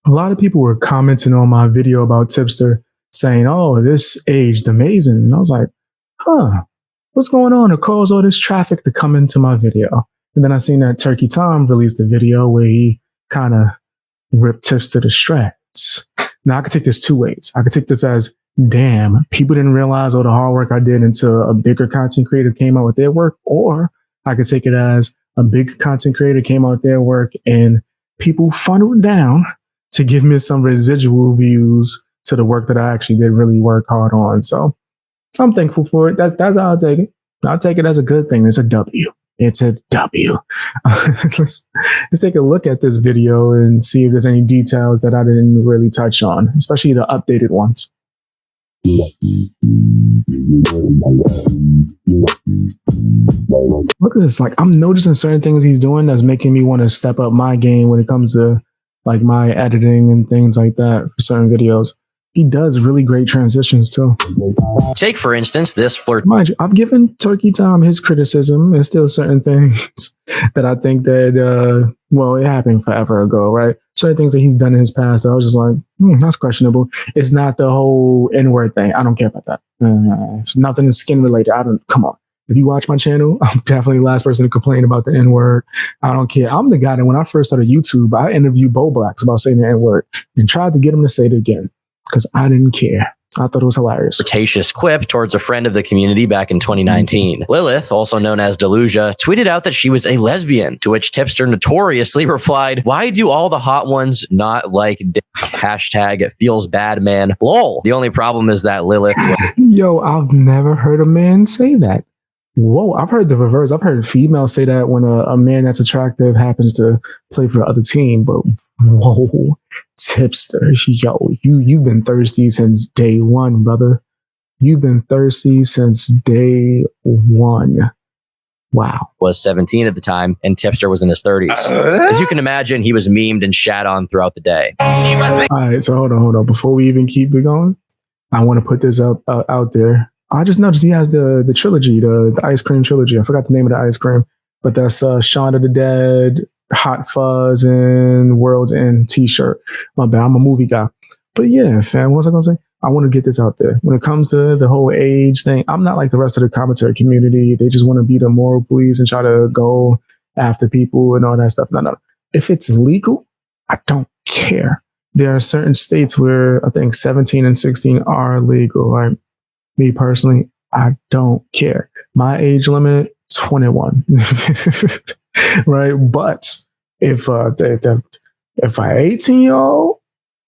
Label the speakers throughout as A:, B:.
A: a lot of people were commenting on my video about Tipster saying, oh, this aged amazing. And I was like, huh, what's going on to cause all this traffic to come into my video? And then I seen that Turkey Tom released a video where he kind of ripped Tipster to shreds. Now I could take this two ways. I could take this as, damn, people didn't realize all the hard work I did until a bigger content creator came out with their work. Or I could take it as a big content creator came out with their work and people funneled down to give me some residual views to the work that I actually did really work hard on. So I'm thankful for it. That's how I'll take it. I'll take it as a good thing. It's a W. It's a W. let's take a look at this video and see if there's any details that I didn't really touch on, especially the updated ones. Look at this. Like, I'm noticing certain things he's doing that's making me want to step up my game when it comes to like my editing and things like that for certain videos. He does really great transitions too.
B: Take, for instance, this flirt.
A: Mind you, I've given Turkey Tom his criticism and still certain things that I think that, well, it happened forever ago, right? Certain things that he's done in his past that I was just like, that's questionable. It's not the whole N-word thing. I don't care about that. It's nothing skin related. Come on. If you watch my channel, I'm definitely the last person to complain about the N-word. I don't care. I'm the guy that when I first started YouTube, I interviewed Bo Blacks about saying the N-word and tried to get him to say it again because I didn't care. I thought it was hilarious.
B: Flirtatious quip towards a friend of the community back in 2019. Lilith, also known as Delusia, tweeted out that she was a lesbian, to which Tipster notoriously replied, "Why do all the hot ones not like dick? Hashtag it feels bad, man. Lol." The only problem is that Lilith...
A: Yo, I've never heard a man say that. Whoa, I've heard the reverse. I've heard females say that when a man that's attractive happens to play for the other team, but whoa, Tipster, yo, you've been thirsty since day one, brother. You've been thirsty since day one. Wow.
B: Was 17 at the time, and Tipster was in his 30s. As you can imagine, he was memed and shat on throughout the day.
A: All right, so hold on. Before we even keep it going, I want to put this out there. I just noticed he has the trilogy, the ice cream trilogy. I forgot the name of the ice cream, but that's Shaun of the Dead, Hot Fuzz, and World's End t-shirt. My bad, I'm a movie guy. But yeah, fam, what was I going to say? I want to get this out there. When it comes to the whole age thing, I'm not like the rest of the commentary community. They just want to be the moral police and try to go after people and all that stuff. No. If it's legal, I don't care. There are certain states where I think 17 and 16 are legal, right? Me personally, I don't care. My age limit, 21. Right? But if a 18-year-old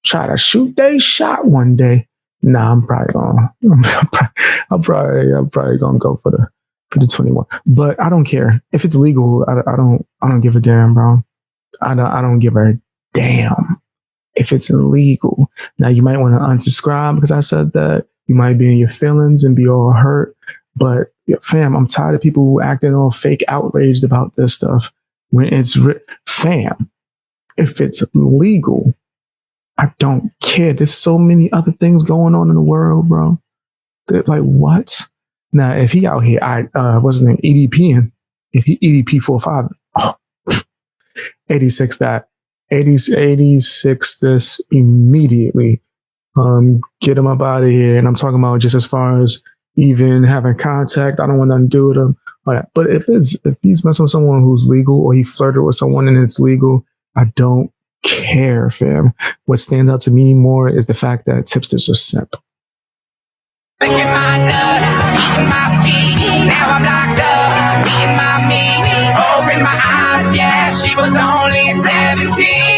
A: try to shoot they shot one day, nah, I'm probably gonna go for the 21. But I don't care. If it's legal, I don't give a damn, bro. I don't give a damn if it's illegal. Now you might want to unsubscribe because I said that. You might be in your feelings and be all hurt. But fam, I'm tired of people acting all fake outraged about this stuff. When it's fam, if it's legal, I don't care. There's so many other things going on in the world, bro. They're like, what? Now, if he out here, what's his name? EDP, if he EDP 45, 86 that, 86 this immediately. Get him up out of here. And I'm talking about just as far as even having contact. I don't want nothing to do with him. But if he's messing with someone who's legal or he flirted with someone and it's legal, I don't care, fam. What stands out to me more is the fact that Tipster's a simp.
C: Thinking my nuts, eating my ski. Now I'm locked up, eating my meat. Open my eyes, yeah, she was only 17.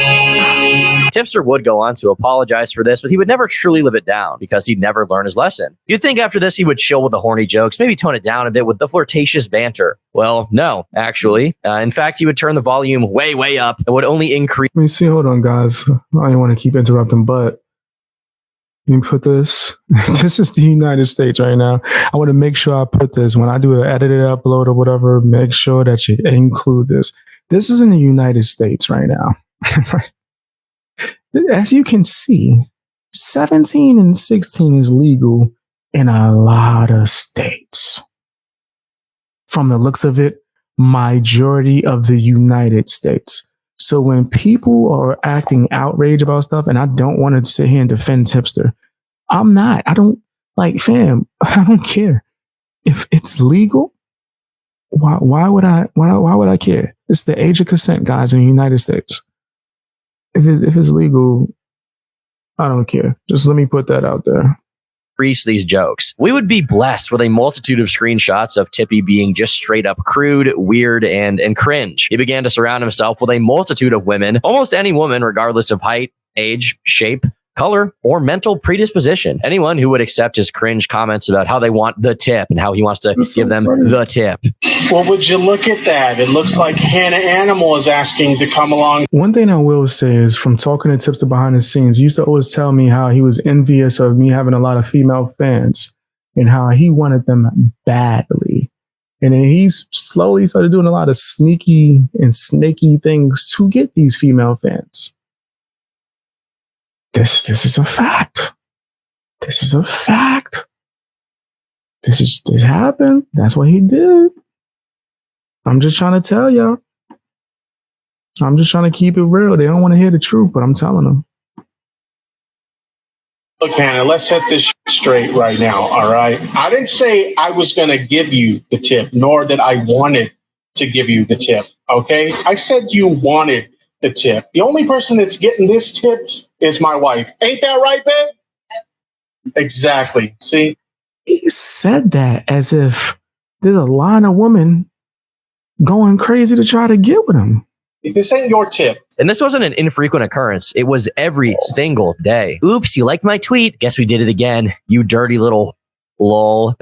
B: Tipster would go on to apologize for this, but he would never truly live it down because he'd never learn his lesson. You'd think after this he would chill with the horny jokes, maybe tone it down a bit with the flirtatious banter. Well, no, actually. In fact, he would turn the volume way, way up and would only increase.
A: Let me see. Hold on, guys. I don't want to keep interrupting, but let me put this. This is the United States right now. I want to make sure I put this. When I do an edited upload or whatever, make sure that you include this. This is in the United States right now. As you can see, 17 and 16 is legal in a lot of states. From the looks of it, majority of the United States. So when people are acting outraged about stuff, and I don't want to sit here and defend Tipster, I'm not. I don't like, fam. I don't care if it's legal. Why would I care? It's the age of consent, guys, in the United States. If it's legal, I don't care. Just let me put that out there.
B: These jokes. We would be blessed with a multitude of screenshots of Tippy being just straight up crude, weird, and cringe. He began to surround himself with a multitude of women, almost any woman, regardless of height, age, shape, color, or mental predisposition. Anyone who would accept his cringe comments about how they want the tip and how he wants to give them the tip.
D: Well, would you look at that? It looks like Hannah Animal is asking to come along.
A: One thing I will say is, from talking to Tipster behind the scenes, he used to always tell me how he was envious of me having a lot of female fans and how he wanted them badly. And then he slowly started doing a lot of sneaky and snaky things to get these female fans. This is a fact. This is a fact. This happened. That's what he did. I'm just trying to tell y'all. I'm just trying to keep it real. They don't want to hear the truth, but I'm telling them.
D: Look, Hannah, let's set this straight right now, all right? I didn't say I was going to give you the tip, nor that I wanted to give you the tip, okay? I said you wanted the tip. The only person that's getting this tip is my wife. Ain't that right, babe? Exactly. See?
A: He said that as if there's a line of women going crazy to try to get with him.
D: This ain't your tip.
B: And this wasn't an infrequent occurrence. It was every single day. Oops, you liked my tweet. Guess we did it again. You dirty little lol.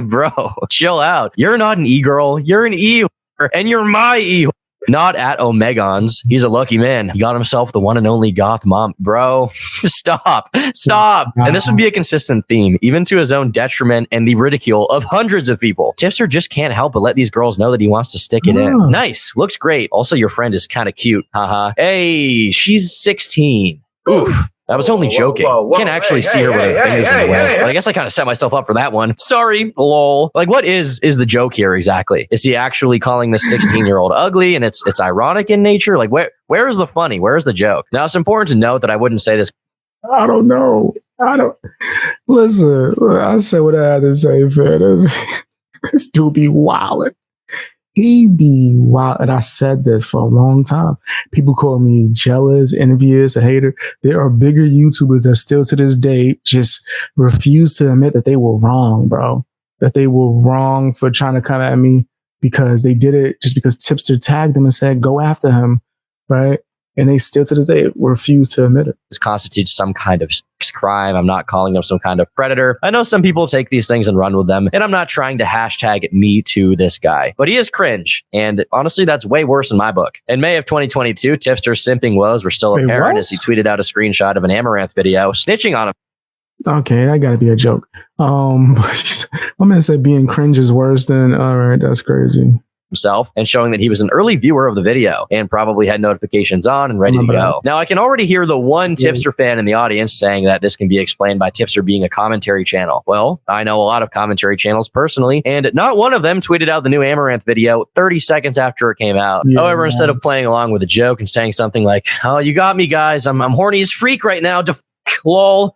B: Bro, chill out. You're not an e-girl. You're an e, and you're my e. Not at Omegons. He's a lucky man. He got himself the one and only goth mom. Bro, stop. And this would be a consistent theme, even to his own detriment and the ridicule of hundreds of people. Tipster just can't help but let these girls know that he wants to stick it in. Nice. Looks great. Also, your friend is kind of cute. Haha. Hey, she's 16. Oof. I was only joking. Can't actually see her with her fingers in the way. But I guess I kind of set myself up for that one. Sorry, lol. Like, what is the joke here exactly? Is he actually calling this 16-year-old ugly and it's ironic in nature? Like, where is the funny? Where is the joke? Now, it's important to note that I wouldn't say this.
A: I don't know. Listen, I said what I had to say, fam. This dude be wildin'. He be wild. And I said this for a long time. People call me jealous, envious, a hater. There are bigger YouTubers that still to this day just refuse to admit that they were wrong, bro. That they were wrong for trying to come at me because they did it just because Tipster tagged them and said, go after him, right? And they still to this day refuse to admit it.
B: This constitutes some kind of crime. I'm not calling him some kind of predator. I know some people take these things and run with them, and I'm not trying to hashtag me to this guy, but he is cringe. And honestly, that's way worse in my book. In May of 2022, Tipster's simping woes were still apparent as he tweeted out a screenshot of an Amaranth video snitching on him.
A: Okay, that gotta be a joke. My man said being cringe is worse than, all right, that's crazy.
B: Himself and showing that he was an early viewer of the video and probably had notifications on and ready to go. Now, I can already hear the one Tipster fan in the audience saying that this can be explained by Tipster being a commentary channel. Well, I know a lot of commentary channels personally, and not one of them tweeted out the new Amaranth video 30 seconds after it came out. However, instead of playing along with the joke and saying something like, oh, you got me, guys. I'm horny as freak right now. Lol.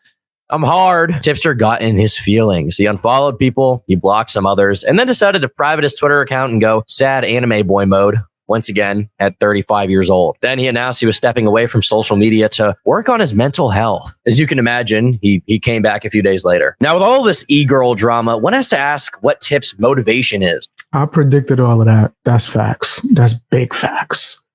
B: I'm hard. Tipster got in his feelings. He unfollowed people, he blocked some others, and then decided to private his Twitter account and go sad anime boy mode once again at 35 years old. Then he announced he was stepping away from social media to work on his mental health. As you can imagine, he came back a few days later. Now, with all this e-girl drama, one has to ask what Tip's motivation is.
A: I predicted all of that. That's facts. That's big facts.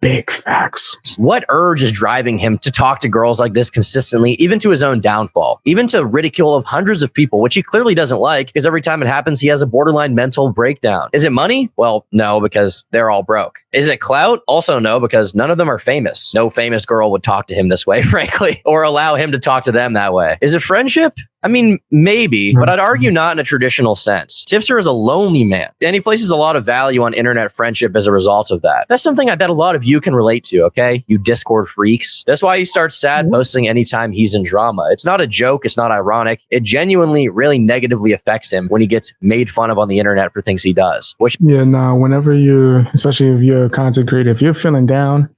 A: Big facts.
B: What urge is driving him to talk to girls like this consistently, even to his own downfall, even to ridicule of hundreds of people, which he clearly doesn't like because every time it happens, he has a borderline mental breakdown. Is it money? Well, no, because they're all broke. Is it clout? Also no, because none of them are famous. No famous girl would talk to him this way, frankly, or allow him to talk to them that way. Is it friendship? I mean, maybe, but I'd argue not in a traditional sense. Tipster is a lonely man, and he places a lot of value on internet friendship as a result of that. That's something I bet a lot of you can relate to, okay? You Discord freaks. That's why he starts sad posting anytime he's in drama. It's not a joke. It's not ironic. It genuinely really negatively affects him when he gets made fun of on the internet for things he does. Which
A: whenever you're, especially if you're a content creator, if you're feeling down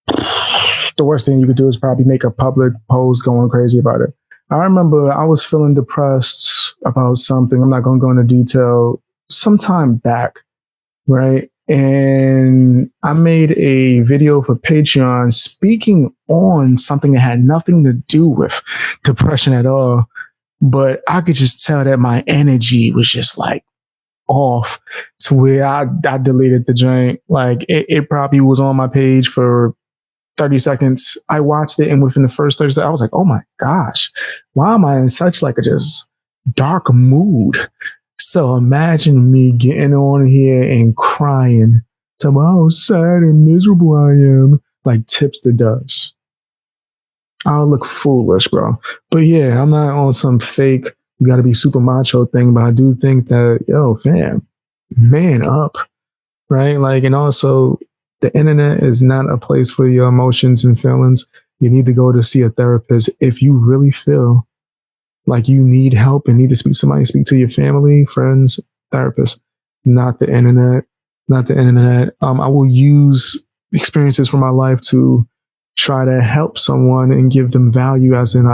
A: the worst thing you could do is probably make a public post going crazy about it. I remember I was feeling depressed about something. I'm not going to go into detail. Some time back, right? And I made a video for Patreon speaking on something that had nothing to do with depression at all. But I could just tell that my energy was just like off to where I deleted the joint. Like it probably was on my page for 30 seconds. I watched it, and within the first 30 seconds, I was like, oh my gosh, why am I in such like a just dark mood? So imagine me getting on here and crying to how sad and miserable I am, like Tipster does. I'll look foolish, bro. But yeah, I'm not on some fake, you gotta be super macho thing, but I do think that, yo, fam, man up, right? Like, and also, the internet is not a place for your emotions and feelings. You need to go to see a therapist if you really feel like you need help and need to speak to somebody. Speak to your family, friends, therapist, not the internet. Not the internet. I will use experiences from my life to try to help someone and give them value, as in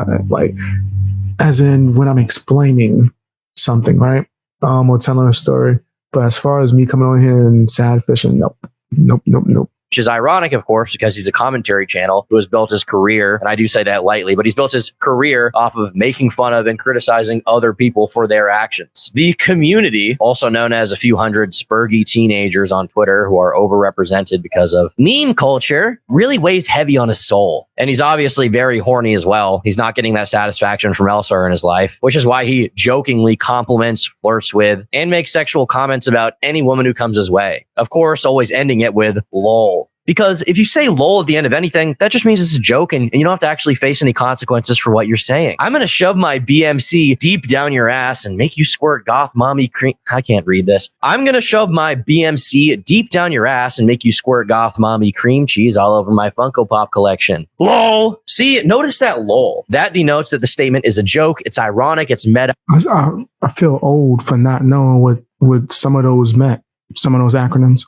A: when I'm explaining something, right? Or telling a story. But as far as me coming on here and sad fishing, nope.
B: Which is ironic, of course, because he's a commentary channel who has built his career, and I do say that lightly, but he's built his career off of making fun of and criticizing other people for their actions. The community, also known as a few hundred spurgy teenagers on Twitter who are overrepresented because of meme culture, really weighs heavy on his soul. And he's obviously very horny as well. He's not getting that satisfaction from elsewhere in his life, which is why he jokingly compliments, flirts with, and makes sexual comments about any woman who comes his way. Of course, always ending it with lol. Because if you say lol at the end of anything, that just means it's a joke and you don't have to actually face any consequences for what you're saying. I'm going to shove my BMC deep down your ass and make you squirt goth mommy cream. I can't read this. I'm going to shove my BMC deep down your ass and make you squirt goth mommy cream cheese all over my Funko Pop collection. Lol. See, notice that lol. That denotes that the statement is a joke. It's ironic. It's meta.
A: I feel old for not knowing what some of those meant, some of those acronyms.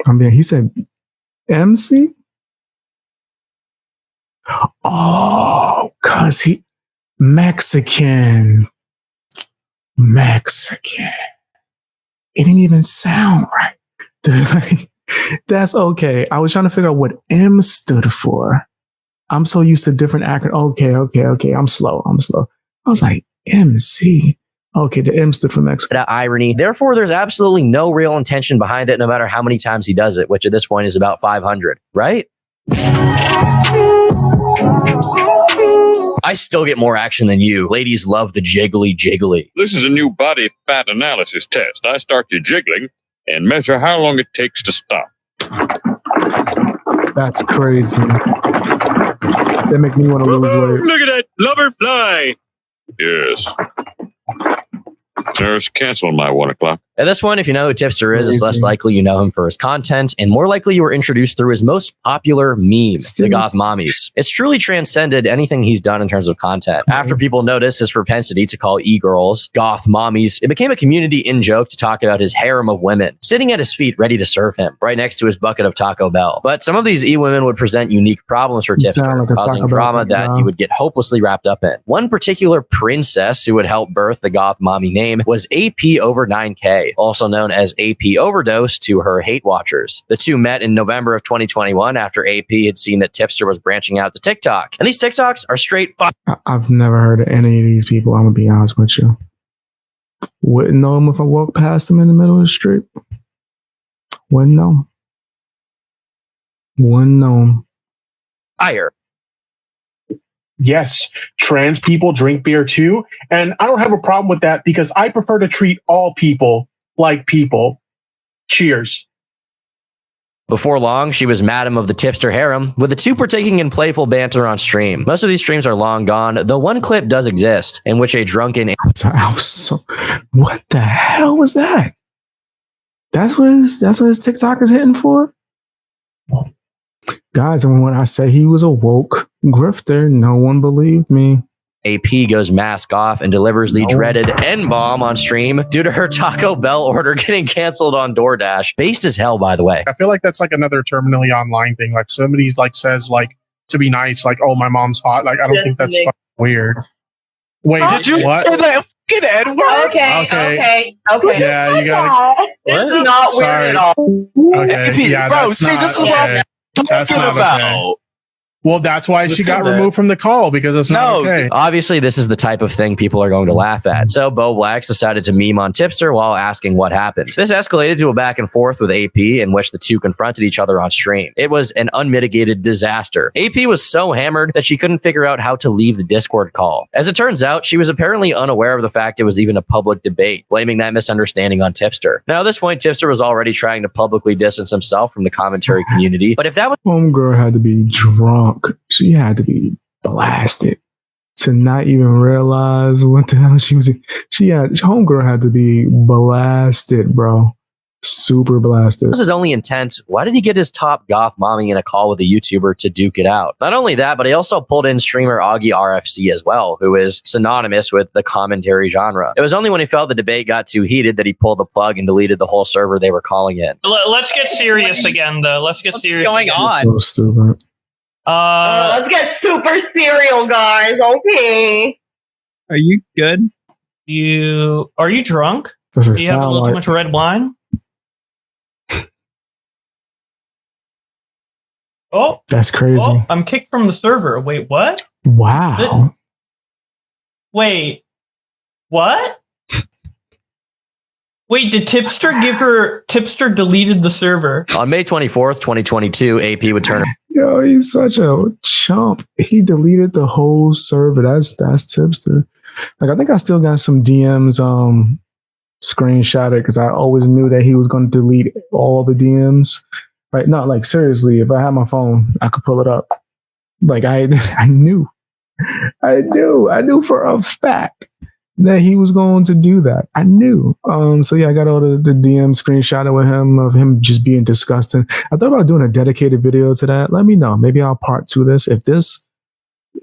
A: I mean, he said MC? Oh, cause he Mexican. It didn't even sound right. That's okay. I was trying to figure out what M stood for. I'm so used to different acronyms. Okay. I'm slow. I was like, MC. Okay, the M stood for Mexico.
B: That irony. Therefore, there's absolutely no real intention behind it, no matter how many times he does it, which at this point is about 500, right? I still get more action than you. Ladies love the jiggly.
E: This is a new body fat analysis test. I start you jiggling and measure how long it takes to stop.
A: That's crazy. They make me want to lose weight.
E: Look at that lover fly. Yes. Nurse, cancel my 1 o'clock.
B: At this one, if you know who Tipster is, it's less likely you know him for his content, and more likely you were introduced through his most popular meme, the Goth Mommies. It's truly transcended anything he's done in terms of content. After people noticed his propensity to call e-girls Goth Mommies, it became a community in-joke to talk about his harem of women, sitting at his feet ready to serve him, right next to his bucket of Taco Bell. But some of these e-women would present unique problems for Tipster, causing drama that he would get hopelessly wrapped up in. One particular princess who would help birth the Goth Mommy name was AP over 9K, also known as AP Overdose to her hate watchers. The two met in November of 2021 after AP had seen that Tipster was branching out to TikTok. And these TikToks are straight
A: I've never heard of any of these people, I'm gonna be honest with you. Wouldn't know them if I walked past them in the middle of the street. Wouldn't know them.
B: fire.
D: Yes, trans people drink beer too. And I don't have a problem with that because I prefer to treat all people like people. Cheers.
B: Before long, she was madam of the Tipster harem, with the two partaking in playful banter on stream. Most of these streams are long gone, though one clip does exist, in which a drunken...
A: What the hell was that? That's what his TikTok is hitting for? Guys, and when I said he was a woke grifter, no one believed me.
B: AP goes mask off and delivers the dreaded N-bomb on stream due to her Taco Bell order getting canceled on DoorDash. Based as hell, by the way.
F: I feel like that's like another terminally online thing. Like somebody's like says like to be nice, like, oh, my mom's hot. Like, I don't think that's fucking weird. Wait,
G: Did you
F: what?
G: say that fucking N-word?
F: Okay. Yeah, you gotta.
G: This is not weird at all.
F: Okay, yeah,
G: bro,
F: that's
G: see,
F: not
G: this is what
F: okay.
G: I'm
F: That's
G: talking
F: not
G: about.
F: okay. Well, that's why she
B: Listen
F: got
B: to that.
F: removed from the call, because it's not okay.
B: Obviously, this is the type of thing people are going to laugh at. So Bo Blacks decided to meme on Tipster while asking what happened. This escalated to a back and forth with AP in which the two confronted each other on stream. It was an unmitigated disaster. AP was so hammered that she couldn't figure out how to leave the Discord call. As it turns out, she was apparently unaware of the fact it was even a public debate, blaming that misunderstanding on Tipster. Now, at this point, Tipster was already trying to publicly distance himself from the commentary community, but if that was
A: Homegirl had to be drunk. She had to be blasted to not even realize what the hell she was. Homegirl had to be blasted, bro. Super blasted.
B: his only intent, why did he get his top goth mommy in a call with a YouTuber to duke it out? Not only that, but he also pulled in streamer Augie RFC as well, who is synonymous with the commentary genre. It was only when he felt the debate got too heated that he pulled the plug and deleted the whole server they were calling in.
H: Let's get serious again, though. Let's get serious.
I: What's going
H: again.
I: on?
A: So stupid.
J: Let's get super serial, guys. Okay.
I: Are you good?
H: Are you drunk?
A: Does it
H: Do you have a
A: sound
H: little too
A: like-
H: much red wine? Oh,
A: That's crazy.
H: I'm kicked from the server. Wait, what?
A: Wow.
H: Wait, what? Wait, did Tipster deleted the server?
B: On May 24th, 2022, AP would turn
A: Yo, he's such a chump. He deleted the whole server. That's Tipster. Like, I think I still got some DMs screenshotted because I always knew that he was going to delete all the DMs. Right? No, like seriously, if I had my phone, I could pull it up. Like I knew for a fact that he was going to do that. I knew. So yeah, I got all the DM screenshotted with him of him just being disgusting. I thought about doing a dedicated video to that. Let me know. Maybe I'll part 2 this. If this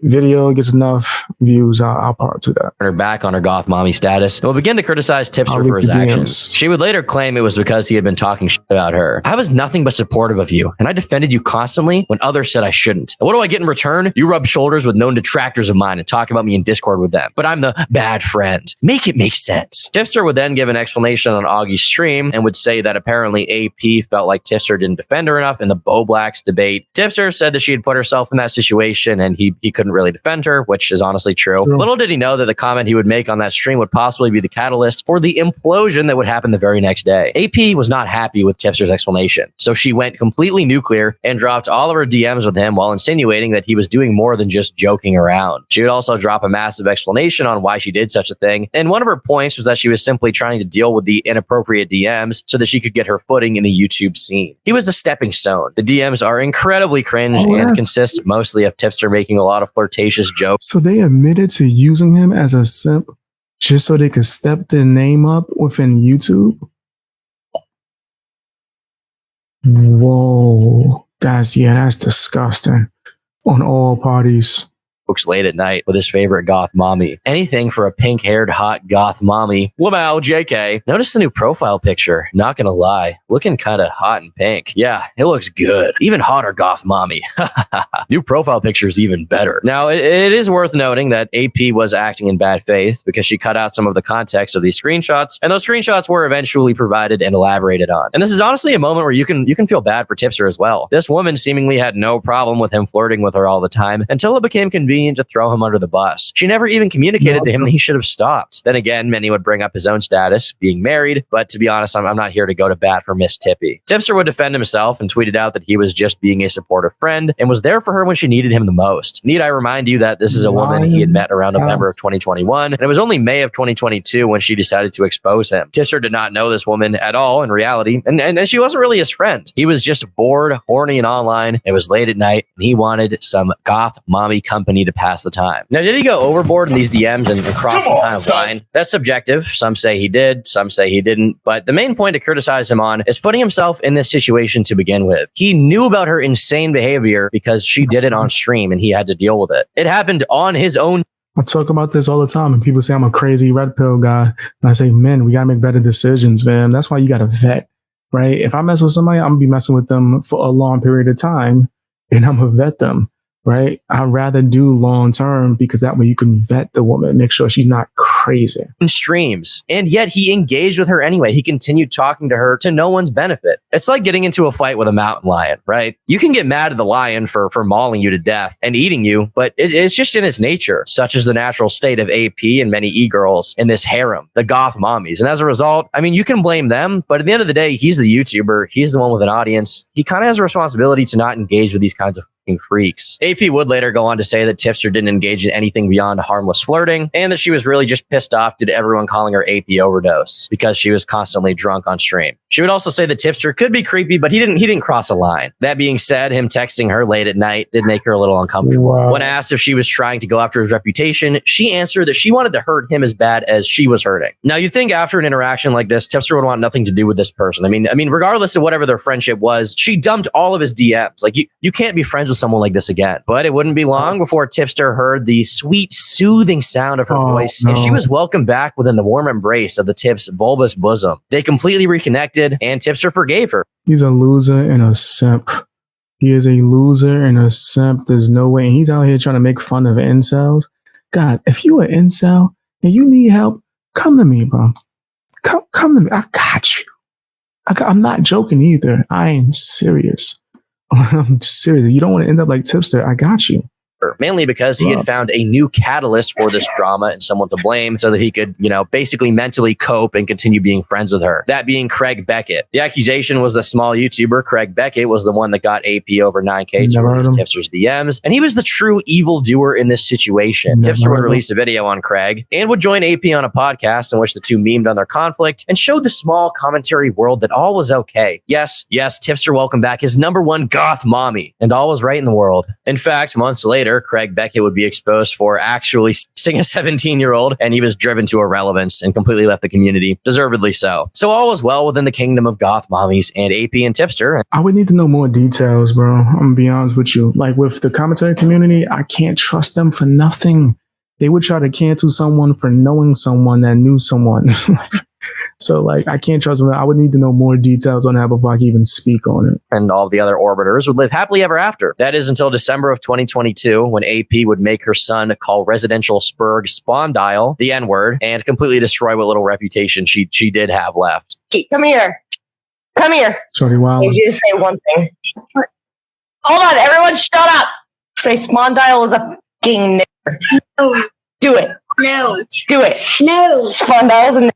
A: video gets enough views, I'll part 2 that.
B: her back on her goth mommy status and will begin to criticize Tipster
A: I'll
B: for
A: leak
B: his
A: the DMs.
B: actions. She would later claim it was because he had been talking shit about her. I was nothing but supportive of you, and I defended you constantly when others said I shouldn't. And what do I get in return? You rub shoulders with known detractors of mine and talk about me in Discord with them. But I'm the bad friend. Make it make sense. Tipster would then give an explanation on Augie's stream and would say that apparently AP felt like Tipster didn't defend her enough in the Bo Blacks debate. Tipster said that she had put herself in that situation and he couldn't really defend her, which is honestly true.
A: True.
B: Little did he know that the comment he would make on that stream would possibly be the catalyst for the implosion that would happen the very next day. AP was not happy with Tipster's explanation, so she went completely nuclear and dropped all of her DMs with him while insinuating that he was doing more than just joking around. She would also drop a massive explanation on why she did such a thing, and one of her points was that she was simply trying to deal with the inappropriate DMs so that she could get her footing in the YouTube scene. He was a stepping stone. The DMs are incredibly cringe and consist mostly of Tipster making a lot of flirtatious jokes.
A: So they admitted to using him as a simp just so they could step their name up within YouTube? Whoa. That's disgusting on all parties.
B: Late at night with his favorite goth mommy. Anything for a pink-haired hot goth mommy. Wow, JK. Notice the new profile picture. Not gonna lie, looking kind of hot and pink. Yeah, it looks good. Even hotter goth mommy. New profile picture is even better. Now, it is worth noting that AP was acting in bad faith because she cut out some of the context of these screenshots, and those screenshots were eventually provided and elaborated on. And this is honestly a moment where you can feel bad for Tipster as well. This woman seemingly had no problem with him flirting with her all the time until it became convenient to throw him under the bus. She never even communicated to him that he should have stopped. Then again, many would bring up his own status, being married, but to be honest, I'm not here to go to bat for Miss Tippy. Tipster would defend himself and tweeted out that he was just being a supportive friend and was there for her when she needed him the most. Need I remind you that this is a woman he had met around November of 2021, and it was only May of 2022 when she decided to expose him. Tipster did not know this woman at all in reality, and she wasn't really his friend. He was just bored, horny, and online. It was late at night, and he wanted some goth mommy company to pass the time. Now, did he go overboard in these DMs and cross some kind of line? That's subjective. Some say he did, some say he didn't. But the main point to criticize him on is putting himself in this situation to begin with. He knew about her insane behavior because she did it on stream and he had to deal with it. It happened on his own
A: I talk about this all the time, and people say I'm a crazy red pill guy. And I say, men, we gotta make better decisions, man. That's why you gotta vet, right? If I mess with somebody, I'm gonna be messing with them for a long period of time, and I'm gonna vet them, right? I'd rather do long term because that way you can vet the woman, make sure she's not crazy.
B: Streams, and yet he engaged with her anyway. He continued talking to her to no one's benefit. It's like getting into a fight with a mountain lion, right? You can get mad at the lion for mauling you to death and eating you, but it's just in its nature. Such is the natural state of AP and many e-girls in this harem, the goth mommies. And as a result, I mean, you can blame them, but at the end of the day, he's the YouTuber. He's the one with an audience. He kind of has a responsibility to not engage with these kinds of freaks. AP would later go on to say that Tipster didn't engage in anything beyond harmless flirting, and that she was really just pissed off due to everyone calling her AP overdose because she was constantly drunk on stream. She would also say that Tipster could be creepy, but he didn't cross a line. That being said, him texting her late at night did make her a little uncomfortable.
A: Wow.
B: When asked if she was trying to go after his reputation, she answered that she wanted to hurt him as bad as she was hurting. Now, you'd think after an interaction like this, Tipster would want nothing to do with this person. I mean, regardless of whatever their friendship was, she dumped all of his DMs. Like, you can't be friends with someone like this again. But it wouldn't be long before Tipster heard the sweet, soothing sound of her voice, and she was welcomed back within the warm embrace of the Tip's bulbous bosom. They completely reconnected, and Tipster forgave her.
A: He's a loser and a simp. He is a loser and a simp. There's no way. And he's out here trying to make fun of incels. God, if you are an incel and you need help, come to me, bro. Come to me. I got you. I'm not joking either. I am serious. I'm serious. You don't want to end up like Tipster. I got you.
B: Mainly because he had found a new catalyst for this drama and someone to blame so that he could, basically mentally cope and continue being friends with her. That being Craig Beckett. The accusation was the small YouTuber Craig Beckett was the one that got AP over 9K to release Tipster's DMs, and he was the true evildoer in this situation. Tipster would release a video on Craig and would join AP on a podcast in which the two memed on their conflict and showed the small commentary world that all was okay. Yes, Tipster welcomed back his #1 goth mommy, and all was right in the world. In fact, months later, Craig Beckett would be exposed for actually sting a 17-year-old, and he was driven to irrelevance and completely left the community, deservedly so. So all was well within the kingdom of goth mommies and AP and Tipster.
A: I would need to know more details, bro. I'm gonna be honest with you. Like with the commentary community, I can't trust them for nothing. They would try to cancel someone for knowing someone that knew someone. So, like, I can't trust them. I would need to know more details on that before I can even speak on it.
B: And all the other orbiters would live happily ever after. That is until December of 2022, when AP would make her son call residential Spurg Spondyle the N-word and completely destroy what little reputation she did have left.
J: Come here. Come here.
A: Shorty
J: I
A: Wild.
J: need you to say one thing. Hold on, everyone, shut up. Say Spondyle is a fucking nigger.
K: No.
J: Do it.
K: No.
J: Do it.
K: No.
J: Spondyle is a nigger.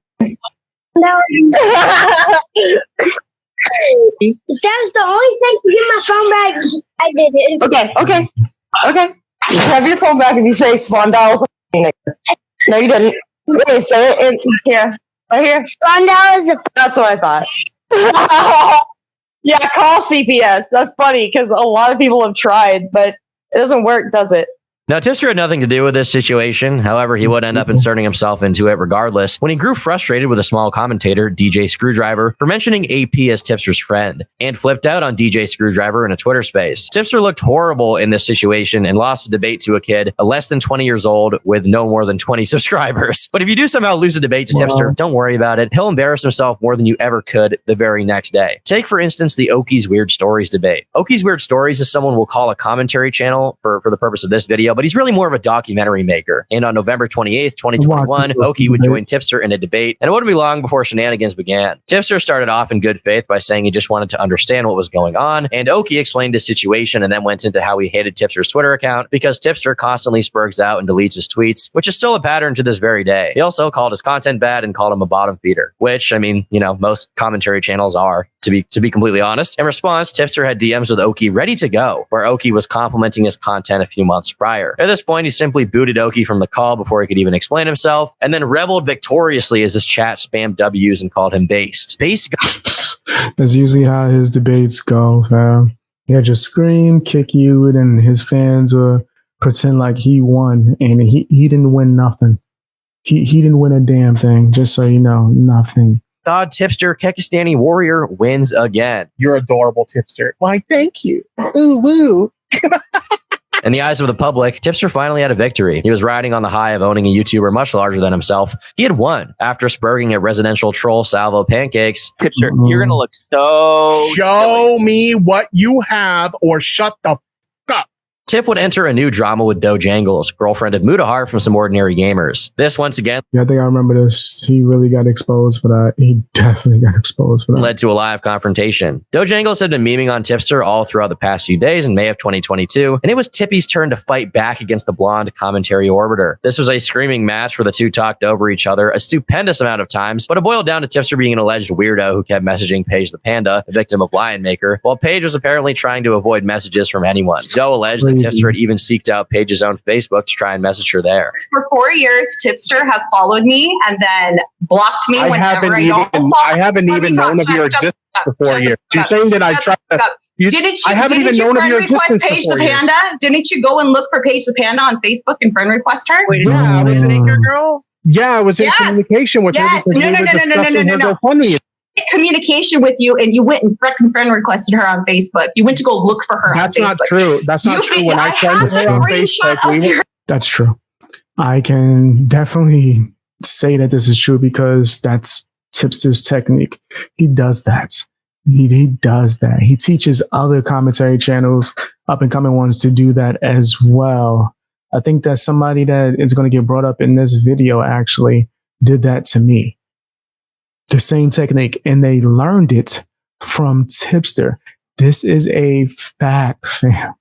K: No. If that was the only thing to get my phone back, I did it.
J: Okay. Have your phone back if you say Spondyle is a fucking nigger. No, you didn't. Wait, say it in here. Right here.
K: Spondyle is a.
J: That's what I thought. Yeah, call CPS. That's funny because a lot of people have tried, but it doesn't work, does it?
B: Now, Tipster had nothing to do with this situation. However, he would end up inserting himself into it regardless when he grew frustrated with a small commentator, DJ Screwdriver, for mentioning AP as Tipster's friend, and flipped out on DJ Screwdriver in a Twitter space. Tipster looked horrible in this situation and lost a debate to a kid less than 20 years old with no more than 20 subscribers. But if you do somehow lose a debate to Tipster, don't worry about it. He'll embarrass himself more than you ever could the very next day. Take, for instance, the Oki's Weird Stories debate. Oki's Weird Stories is someone we'll call a commentary channel for the purpose of this video, but he's really more of a documentary maker. And on November 28th, 2021, Oki would join Tipster in a debate, and it wouldn't be long before shenanigans began. Tipster started off in good faith by saying he just wanted to understand what was going on, and Oki explained his situation and then went into how he hated Tipster's Twitter account because Tipster constantly spurgs out and deletes his tweets, which is still a pattern to this very day. He also called his content bad and called him a bottom feeder, which, I mean, most commentary channels are, to be completely honest. In response, Tipster had DMs with Oki ready to go, where Oki was complimenting his content a few months prior. At this point, he simply booted Oki from the call before he could even explain himself, and then reveled victoriously as his chat spammed W's and called him based. Based.
A: That's usually how his debates go, fam. He'll just scream, kick you, and his fans will pretend like he won, and he didn't win nothing. He didn't win a damn thing, just so you know, nothing.
B: God, Tipster, Kekistani Warrior wins again.
F: You're adorable, Tipster. Why, thank you. Ooh, woo.
B: In the eyes of the public, Tipster finally had a victory. He was riding on the high of owning a YouTuber much larger than himself. He had won after spurging at residential troll Salvo Pancakes.
I: Tipster, you're gonna look so.
F: Show me what you have, or shut the f up.
B: Tip would enter a new drama with Doe Jangles, girlfriend of Mudahar from Some Ordinary Gamers. This, once again,
A: Yeah, I think I remember this. He really got exposed for that. He definitely got exposed for that.
B: led to a live confrontation. Doe Jangles had been memeing on Tipster all throughout the past few days in May of 2022, and it was Tippy's turn to fight back against the blonde commentary orbiter. This was a screaming match where the two talked over each other a stupendous amount of times, but it boiled down to Tipster being an alleged weirdo who kept messaging Paige the Panda, a victim of Lion Maker, while Paige was apparently trying to avoid messages from anyone. Doe alleged that Tipster had even seeked out Paige's own Facebook to try and message her there.
L: For 4 years, Tipster has followed me and then blocked me whenever
F: I haven't even known of your existence for 4 years. You're saying that I tried to. I haven't even known of your existence for
L: Paige
F: 4
L: the
F: years.
L: Panda? Didn't you go and look for Paige the Panda on Facebook and friend request her?
F: Yeah, I was an anchor girl. Yeah, I was in communication with her because we were discussing her GoFundMe.
L: Communication with you, and you went and frickin' friend requested her on Facebook. You went to go look for her
F: That's
L: on Facebook.
F: not true. That's not true. When I friended her on Facebook, we were.
A: That's true. I can definitely say that this is true because that's Tipster's technique. He does that. He does that. He teaches other commentary channels, up and coming ones, to do that as well. I think that somebody that is going to get brought up in this video actually did that to me. The same technique, and they learned it from Tipster. This is a fact, fam.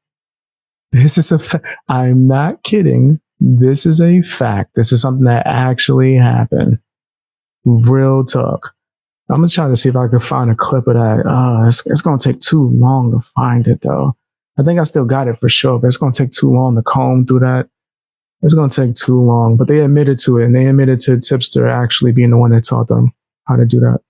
A: This is a fact. I'm not kidding. This is a fact. This is something that actually happened. Real talk. I'm gonna try to see if I can find a clip of that. It's gonna take too long to find it though. I think I still got it for sure, but it's gonna take too long to comb through that. It's gonna take too long. But they admitted to it, and they admitted to Tipster actually being the one that taught them how to do that.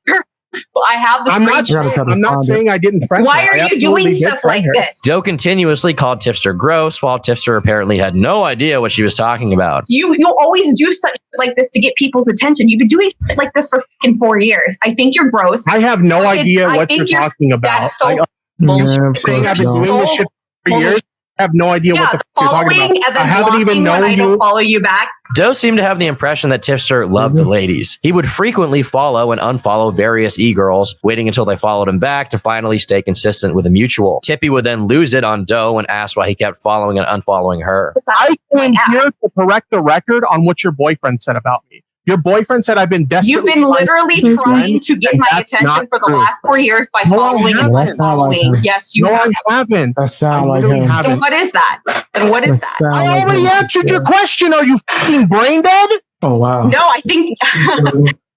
L: I have the screenshot.
F: I'm not saying I didn't friend
L: Why
F: her. I
L: are you
F: absolutely
L: doing
F: did
L: stuff
F: friend
L: like
F: her.
L: this?
B: Doe continuously called Tipster gross, while Tipster apparently had no idea what she was talking about.
L: You always do stuff like this to get people's attention. You've been doing shit like this for fucking 4 years. I think you're gross.
F: I have no idea what you're talking about.
L: That's so
F: Like,
L: bullshit.
F: saying I've been doing this shit for years. I have no idea what the fuck you're talking
L: Following
F: about.
L: and then
F: I haven't even
L: blocking when
F: known
L: I don't
F: you.
L: follow you back.
B: Doe seemed to have the impression that Tipster loved the ladies. He would frequently follow and unfollow various e-girls, waiting until they followed him back to finally stay consistent with a mutual. Tippy would then lose it on Doe and ask why he kept following and unfollowing her.
F: I came here to correct the record on what your boyfriend said about me. Your boyfriend said I've been desperately.
L: You've been literally trying to get my attention for the last 4 years by following and unfollowing. Yes, you have.
F: I haven't.
A: That sound like him.
L: Then what is that? Then what is that?
F: I already answered your question. Are you fucking brain dead?
A: Oh wow.
L: No, I think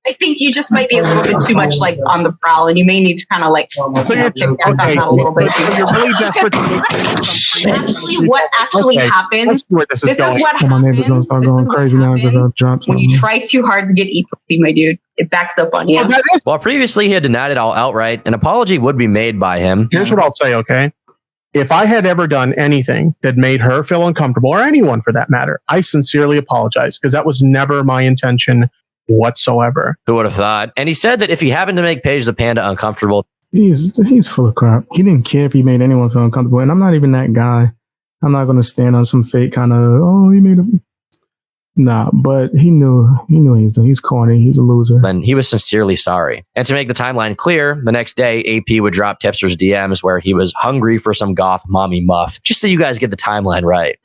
L: I think you just might be a little bit too much like on the prowl, and you may need to kind of like kick that a little bit.
F: You're really desperate to
L: Actually, what actually happens? This is what
A: My neighbors don't start going crazy now because I dropped
L: when
A: something.
L: you try too hard to get equality, my dude. It backs up on you.
B: While previously he had denied it all outright, an apology would be made by him.
F: Here's what I'll say, okay? If I had ever done anything that made her feel uncomfortable, or anyone for that matter, I sincerely apologize because that was never my intention whatsoever.
B: Who would have thought? And he said that if he happened to make Paige the Panda uncomfortable,
A: He's full of crap. He didn't care if he made anyone feel uncomfortable, and I'm not even that guy. I'm not going to stand on some fake kind of he made a. Nah, but he knew he's corny. He's a loser.
B: then he was sincerely sorry. And to make the timeline clear, the next day, AP would drop Tipster's DMs where he was hungry for some goth mommy muff. Just so you guys get the timeline right.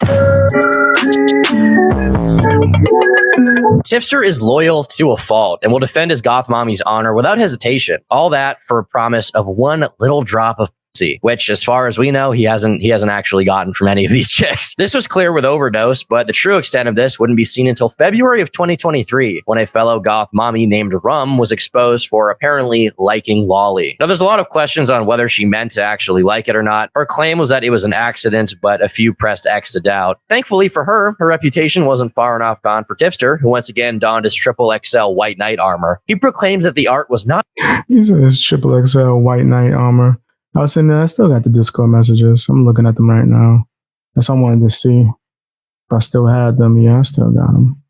B: Tipster is loyal to a fault and will defend his goth mommy's honor without hesitation. All that for a promise of one little drop of pussy, which, as far as we know, he hasn't actually gotten from any of these chicks. This was clear with Overdose, but the true extent of this wouldn't be seen until February of 2023, when a fellow goth mommy named Rum was exposed for apparently liking Lolly. Now, there's a lot of questions on whether she meant to actually like it or not. Her claim was that it was an accident, but a few pressed X to doubt. Thankfully for her, her reputation wasn't far enough gone for Tipster, who once again donned his triple XL white knight armor. He proclaimed that the art was not.
A: He's in his triple XL white knight armor. I was sitting there. I still got the Discord messages. I'm looking at them right now. That's what I wanted to see. If I still had them, yeah, I still got them.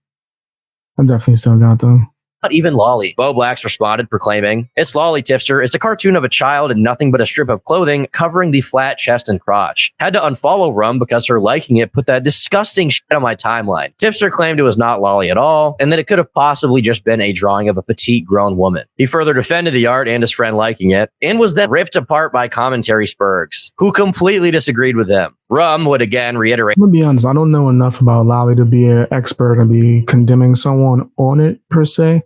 A: I definitely still got them.
B: not even Lolly. Bo Blacks responded, proclaiming, "It's Lolly, Tipster. It's a cartoon of a child in nothing but a strip of clothing covering the flat chest and crotch. Had to unfollow Rum because her liking it put that disgusting shit on my timeline." Tipster claimed it was not Lolly at all, and that it could have possibly just been a drawing of a petite grown woman. He further defended the art and his friend liking it, and was then ripped apart by commentary Spurgs, who completely disagreed with him. Rum would again reiterate,
A: I'm gonna be honest, I don't know enough about Lolly to be an expert and be condemning someone on it per se.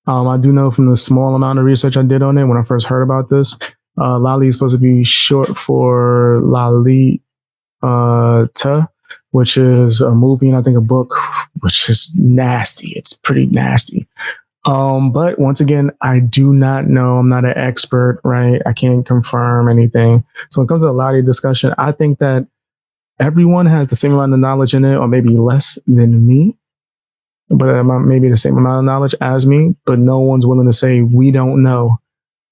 A: I do know from the small amount of research I did on it when I first heard about this, Lolly is supposed to be short for Lolita, which is a movie and I think a book, which is nasty. It's pretty nasty. But once again, I do not know. I'm not an expert, right? I can't confirm anything. So when it comes to the Lolly discussion, I think that everyone has the same amount of knowledge in it, or maybe less than me, but maybe the same amount of knowledge as me, but no one's willing to say we don't know.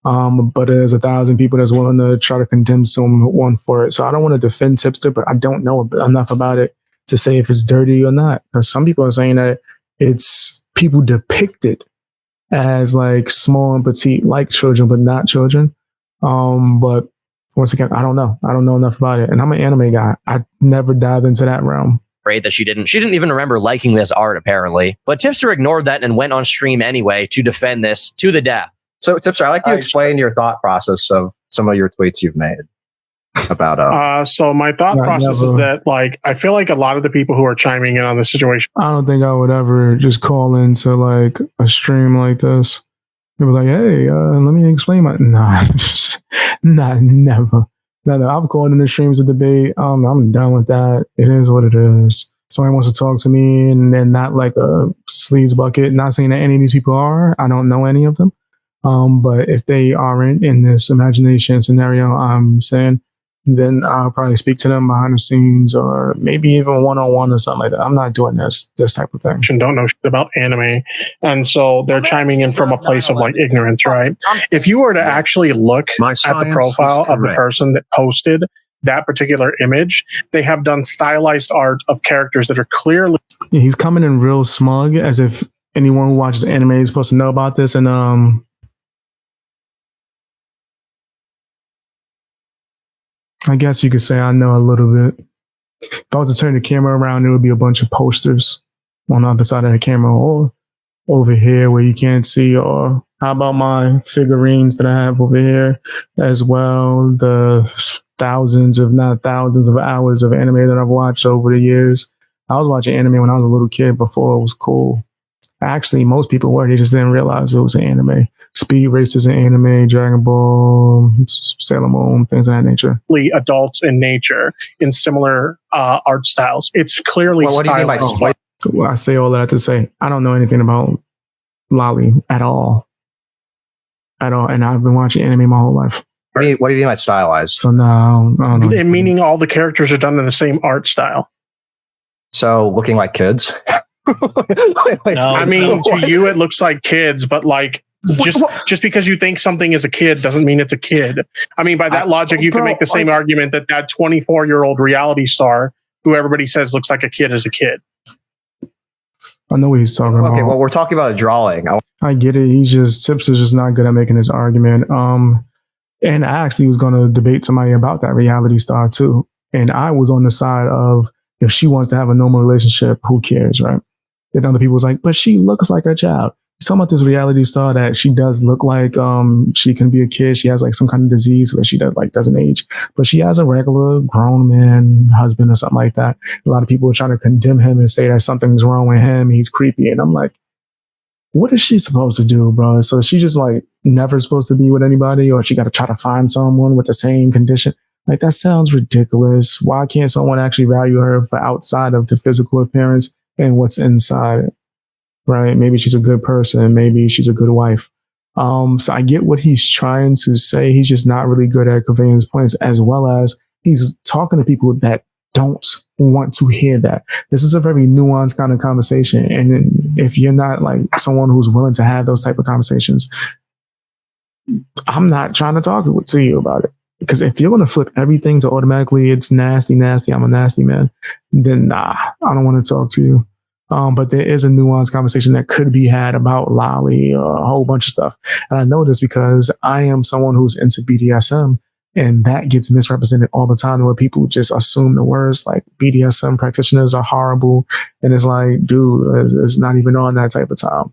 A: But there's 1,000 people that's willing to try to condemn someone for it. So I don't want to defend Tipster, but I don't know enough about it to say if it's dirty or not. Because some people are saying that it's people depict it as like small and petite, like children, but not children. But once again, I don't know. I don't know enough about it. And I'm an anime guy. I never dived into that realm.
B: That she didn't even remember liking this art, apparently. But Tipster ignored that and went on stream anyway to defend this to the death.
M: So, Tipster, I'd like to explain your thought process of some of your tweets you've made about
F: so my thought process is that, like, I feel like a lot of the people who are chiming in on the situation,
A: I don't think I would ever just call into like a stream like this. They were like, "Hey, let me explain my..." Nah, never. No, I've called in the streams of debate. I'm done with that. It is what it is. Somebody wants to talk to me and then not like a sleaze bucket. Not saying that any of these people are. I don't know any of them. But if they aren't in this imagination scenario I'm saying, then I'll probably speak to them behind the scenes or maybe even one-on-one or something like that. I'm not doing this type of thing.
F: Don't know shit about anime. And so they're chiming in from a place of like ignorance, right? If you were to actually look at the profile of the person that posted that particular image, they have done stylized art of characters that are clearly...
A: Yeah, he's coming in real smug as if anyone who watches anime is supposed to know about this. And I guess you could say I know a little bit. If I was to turn the camera around, there would be a bunch of posters on the other side of the camera or over here where you can't see. Or how about my figurines that I have over here as well? The thousands, if not thousands of hours of anime that I've watched over the years. I was watching anime when I was a little kid before it was cool. Actually, most people were. They just didn't realize it was an anime. Speed Racers in anime, Dragon Ball, Sailor Moon, things of that nature.
F: Adults in nature in similar art styles. It's clearly
M: what do you mean by
A: well, I say all that to say I don't know anything about Lolly at all. At all. And I've been watching anime my whole life.
M: What do you mean by stylized?
A: So now, I don't know.
F: Meaning all the characters are done in the same art style.
M: So looking like kids?
F: I mean, to you it looks like kids, but like just because you think something is a kid doesn't mean it's a kid. I mean, by that logic, you can make the same argument that 24-year-old reality star who everybody says looks like a kid is a kid.
A: I know what he's talking about.
M: Okay, well, we're talking about a drawing.
A: I get it. Tipster's just not good at making his argument. And I actually was going to debate somebody about that reality star too. And I was on the side of, if she wants to have a normal relationship, who cares, right? Then other people was like, but she looks like a child. He's talking about this reality star that she does look like she can be a kid. She has like some kind of disease where she doesn't age, but she has a regular grown man husband or something like that. A lot of people are trying to condemn him and say that something's wrong with him. He's creepy. And I'm like, what is she supposed to do, bro? So she just like never supposed to be with anybody, or she got to try to find someone with the same condition. Like, that sounds ridiculous. Why can't someone actually value her for outside of the physical appearance and what's inside? Right? Maybe she's a good person. Maybe she's a good wife. So I get what he's trying to say. He's just not really good at conveying his points, as well as he's talking to people that don't want to hear that. This is a very nuanced kind of conversation. And if you're not like someone who's willing to have those type of conversations, I'm not trying to talk to you about it. Because if you're going to flip everything to automatically, it's nasty, I'm a nasty man, then nah, I don't want to talk to you. But there is a nuanced conversation that could be had about Lolly or a whole bunch of stuff. And I know this because I am someone who's into BDSM, and that gets misrepresented all the time where people just assume the worst, like BDSM practitioners are horrible. And it's like, dude, it's not even on that type of time.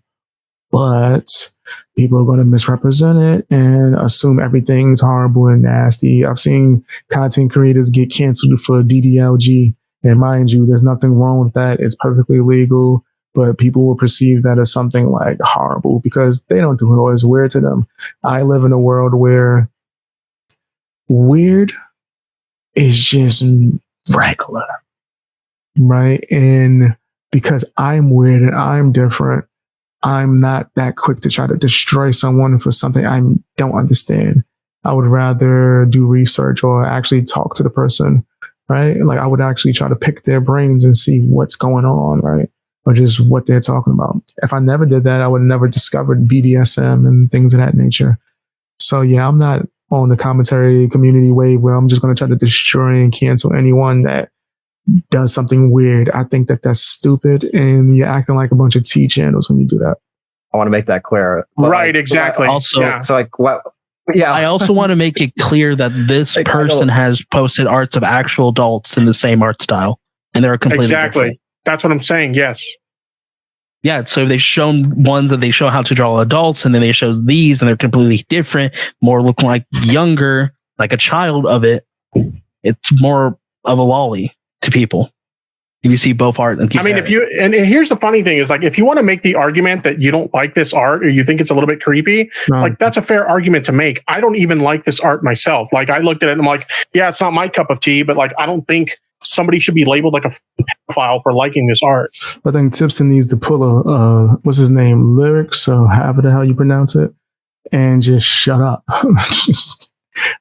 A: But people are going to misrepresent it and assume everything's horrible and nasty. I've seen content creators get canceled for DDLG. And mind you, there's nothing wrong with that. It's perfectly legal, but people will perceive that as something like horrible because they don't do it. It's weird to them. I live in a world where weird is just regular, right? And because I'm weird and I'm different, I'm not that quick to try to destroy someone for something I don't understand. I would rather do research or actually talk to the person, right? Like I would actually try to pick their brains and see what's going on, right? Or just what they're talking about. If I never did that, I would have never discovered BDSM and things of that nature. So yeah, I'm not on the commentary community wave where I'm just going to try to destroy and cancel anyone that does something weird. I think that that's stupid, and you're acting like a bunch of T channels when you do that.
M: I want to make that clear.
F: Right, exactly.
N: Also,
F: yeah.
M: So like what? Yeah.
N: I also want to make it clear that this person has posted arts of actual adults in the same art style, and they're completely different.
F: That's what I'm saying. Yes.
N: Yeah. So they've shown ones that they show how to draw adults, and then they show these, and they're completely different, more looking like younger, like a child of it. It's more of a lolly to people. If you see both art, and
F: I mean, and here's the funny thing is like, if you want to make the argument that you don't like this art or you think it's a little bit creepy, like that's a fair argument to make. I don't even like this art myself. Like I looked at it and I'm like, yeah, it's not my cup of tea, but like, I don't think somebody should be labeled like a pedophile for liking this art.
A: I think Tipster needs to pull a, what's his name? Lyrics, or however the hell you pronounce it, and just shut up.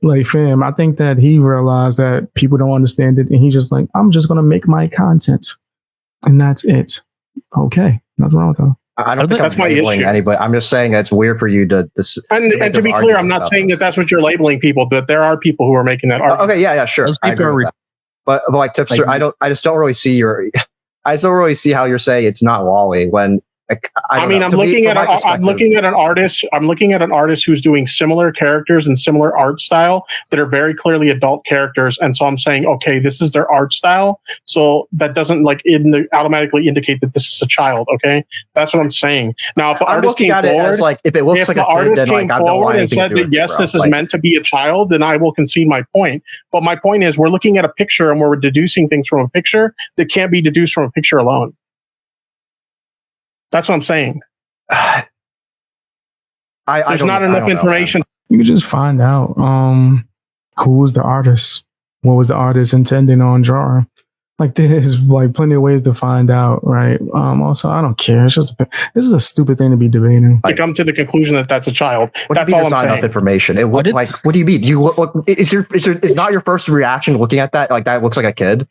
A: Like, fam, I think that he realized that people don't understand it, and he's just like, I'm just going to make my content, and that's it. Okay, nothing wrong with that.
M: I don't think that's my issue. Anybody, I'm just saying it's weird for you to.
F: And to be clear, I'm not saying that that's what you're labeling people. That there are people who are making that argument.
M: Okay, yeah, sure. I agree with that. But like Tipster, I just don't really see I don't really see how you're saying it's not lolly when. I'm
F: looking at an artist who's doing similar characters and similar art style that are very clearly adult characters, and so I'm saying, okay, this is their art style, so that doesn't automatically indicate that this is a child. Okay, that's what I'm saying. Now, if the artist came forward, like if it looks like a kid, then like I don't want and said that yes, this is meant to be a child, then I will concede my point. But my point is, we're looking at a picture and we're deducing things from a picture that can't be deduced from a picture alone. That's what I'm saying. There's not enough information.
A: You can just find out who was the artist, what was the artist intending on drawing. Like there's like plenty of ways to find out, right? Also, I don't care. It's just this is a stupid thing to be debating.
F: To come to the conclusion that that's a child. That's all I'm saying.
M: Enough information. What do you mean? You look? Is not your first reaction looking at that? Like that looks like a kid.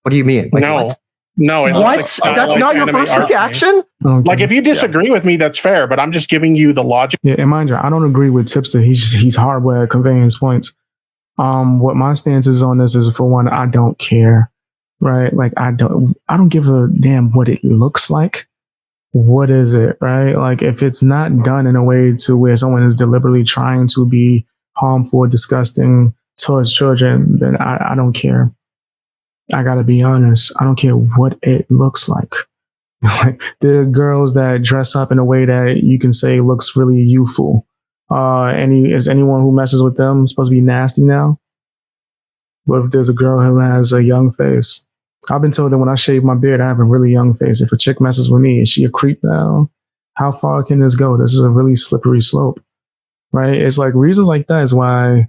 M: What do you mean? Like,
F: no.
M: What?
F: No,
M: that's not your first reaction.
A: Okay.
F: Like if you disagree with me, that's fair. But I'm just giving you the logic.
A: Yeah, and mind you, I don't agree with Tipster. He's horrible at conveying his points. What my stance is on this is, for one, I don't care, right? Like I don't give a damn what it looks like. What is it, right? Like if it's not done in a way to where someone is deliberately trying to be harmful or disgusting towards children, then I don't care. I gotta be honest. I don't care what it looks like. Like there are girls that dress up in a way that you can say looks really youthful. Is anyone who messes with them supposed to be nasty now? What if there's a girl who has a young face? I've been told that when I shave my beard, I have a really young face. If a chick messes with me, is she a creep now? How far can this go? This is a really slippery slope, right? It's like reasons like that is why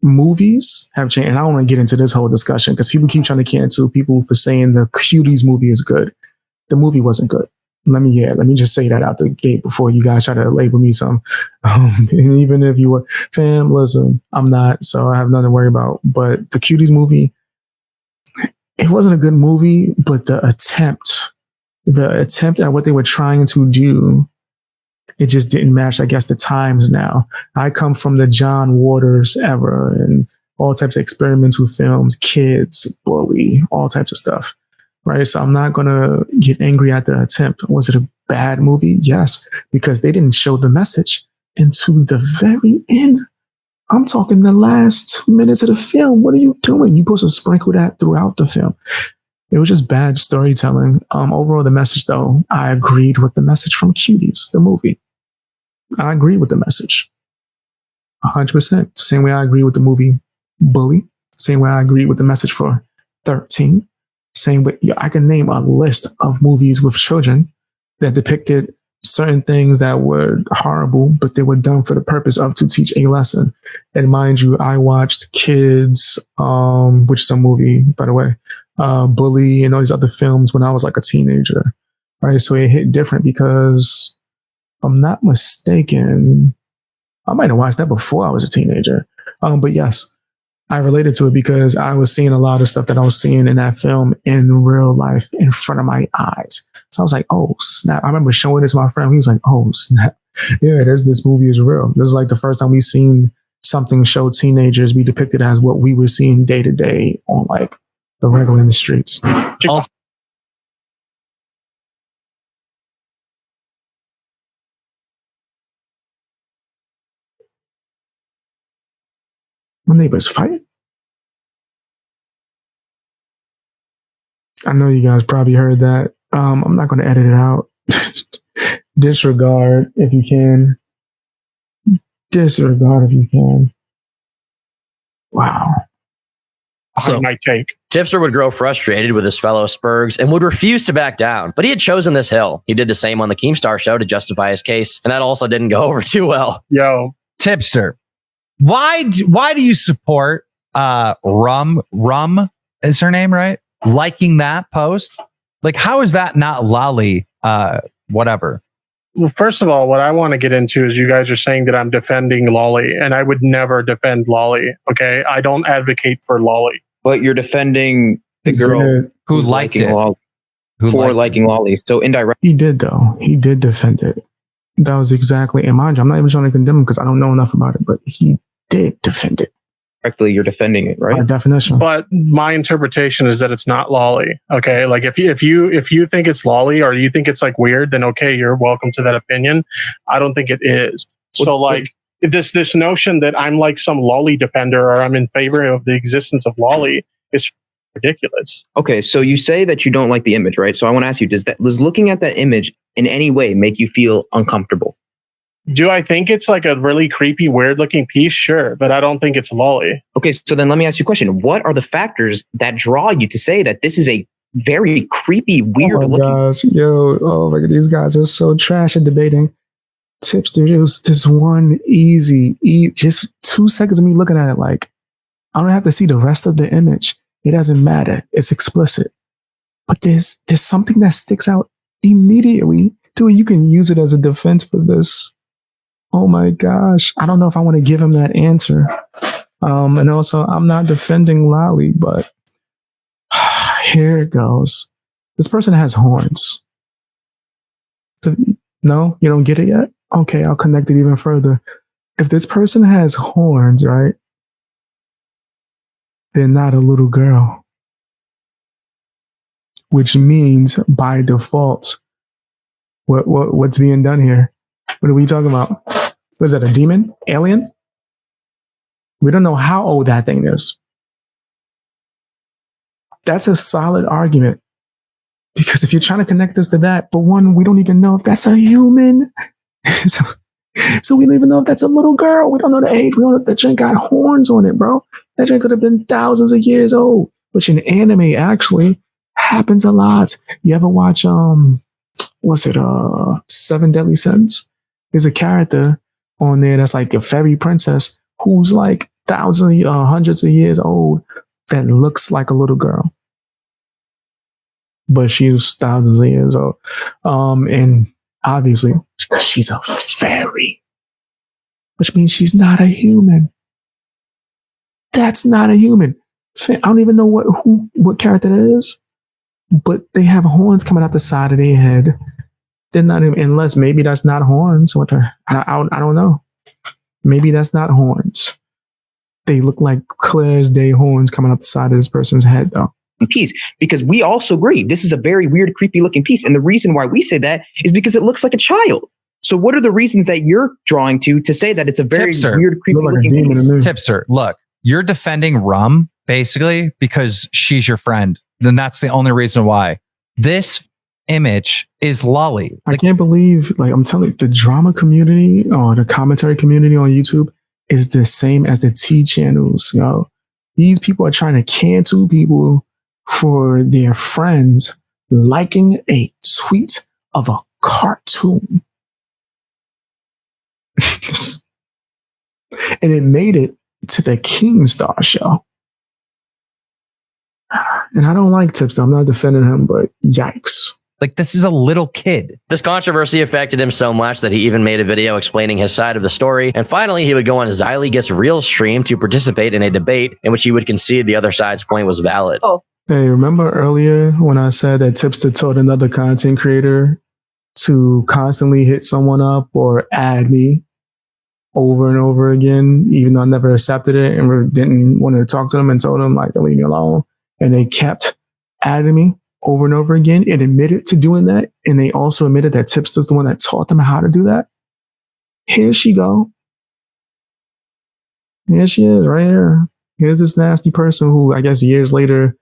A: movies have changed. And I don't want to get into this whole discussion because people keep trying to cancel people for saying the Cuties movie is good. The movie wasn't good. Let me just say that out the gate before you guys try to label me some. And even if you were, fam, listen, I'm not, so I have nothing to worry about. But the Cuties movie, it wasn't a good movie, but the attempt at what they were trying to do, it just didn't match, I guess, the times now. I come from the John Waters era and all types of experiments with films, kids, bully, all types of stuff. right? So I'm not going to get angry at the attempt. Was it a bad movie? Yes, because they didn't show the message until the very end. I'm talking the last 2 minutes of the film. What are you doing? You're supposed to sprinkle that throughout the film. It was just bad storytelling. Overall, the message, though, I agreed with the message from Cuties, the movie. I agree with the message. 100%. Same way I agree with the movie Bully. Same way I agree with the message for 13. Same way, I can name a list of movies with children that depicted certain things that were horrible, but they were done for the purpose of to teach a lesson. And mind you, I watched Kids, which is a movie, by the way, Bully, and all these other films when I was like a teenager. Right. So it hit different because if I'm not mistaken, I might have watched that before I was a teenager. But yes, I related to it because I was seeing a lot of stuff that I was seeing in that film in real life in front of my eyes. So I was like, oh, snap. I remember showing this to my friend. He was like, oh, snap. Yeah, this movie is real. This is like the first time we seen something show teenagers be depicted as what we were seeing day to day on like the regular in the streets.
N: Also,
A: My neighbor's fighting. I know you guys probably heard that. I'm not going to edit it out. Disregard if you can. Disregard if you can. Wow.
F: So my take.
B: Tipster would grow frustrated with his fellow Spurgs and would refuse to back down, but he had chosen this hill. He did the same on the Keemstar show to justify his case, and that also didn't go over too well.
F: Yo,
O: Tipster, why do you support Rum is her name, right? Liking that post? Like, how is that not lolly? Whatever.
F: Well, first of all, what I want to get into is you guys are saying that I'm defending Lolly, and I would never defend Lolly. Okay, I don't advocate for Lolly.
P: But you're defending the girl
O: who liked it,
P: liking Lolly. So indirectly,
A: he did though. He did defend it. That was exactly. And mind you, I'm not even trying to condemn him because I don't know enough about it. But he did defend it.
P: Directly, you're defending it, right?
A: By definition.
F: But my interpretation is that it's not Lolly. Okay, like if you think it's Lolly or you think it's like weird, then okay, you're welcome to that opinion. I don't think it is. So like this notion that I'm like some Lolly defender or I'm in favor of the existence of Lolly is ridiculous.
P: Okay, so you say that you don't like the image, right? So I want to ask you, does looking at that image in any way make you feel uncomfortable?
F: Do I think it's like a really creepy, weird looking piece? Sure, but I don't think it's Lolly.
P: Okay, so then let me ask you a question. What are the factors that draw you to say that this is a very creepy, weird looking?
A: Gosh, yo, oh my God, these guys are so trash at debating. Tipster, it was this one just 2 seconds of me looking at it like, I don't have to see the rest of the image. It doesn't matter. It's explicit. But there's something that sticks out immediately to where you can use it as a defense for this. Oh my gosh. I don't know if I want to give him that answer. And also, I'm not defending Lolly, but here it goes. This person has horns. No, you don't get it yet? Okay, I'll connect it even further. If this person has horns, right? They're not a little girl. Which means by default, what's being done here? What are we talking about? Was that a demon? Alien? We don't know how old that thing is. That's a solid argument. Because if you're trying to connect this to that, for one, we don't even know if that's a human. So we don't even know if that's a little girl. We don't know the age. We don't know if that drink got horns on it, bro. That drink could have been thousands of years old, which in anime actually happens a lot. You ever watch, Seven Deadly Sins? There's a character on there that's like a fairy princess who's like thousands, hundreds of years old that looks like a little girl. But she's thousands of years old. And obviously, she's a fairy, which means she's not a human. That's not a human. I don't even know what character that is, but they have horns coming out the side of their head. They're not even, unless maybe that's not horns. I don't know. Maybe that's not horns. They look like clear as day horns coming out the side of this person's head, though.
P: piece, because we also agree this is a very weird, creepy looking piece. And the reason why we say that is because it looks like a child. So what are the reasons that you're drawing to say that it's a very weird, creepy looking piece?
O: Tipster, look, you're defending Rum basically because she's your friend. Then that's the only reason why. This image is lolly.
A: I can't believe, like, I'm telling you, the drama community or the commentary community on YouTube is the same as the T channels. You know, these people are trying to cancel people for their friends liking a tweet of a cartoon. And it made it to the Kingstar show. And I don't like Tipster. I'm not defending him, but yikes.
O: Like, this is a little kid.
B: This controversy affected him so much that he even made a video explaining his side of the story. And finally, he would go on Xylee Gets Real stream to participate in a debate in which he would concede the other side's point was valid.
A: Hey, remember earlier when I said that Tipster told another content creator to constantly hit someone up or add me over and over again, even though I never accepted it and didn't want to talk to them and told them, like, to leave me alone. And they kept adding me over and over again and admitted to doing that. And they also admitted that Tipster's the one that taught them how to do that. Here she go. Here she is, right here. Here's this nasty person who, I guess years later,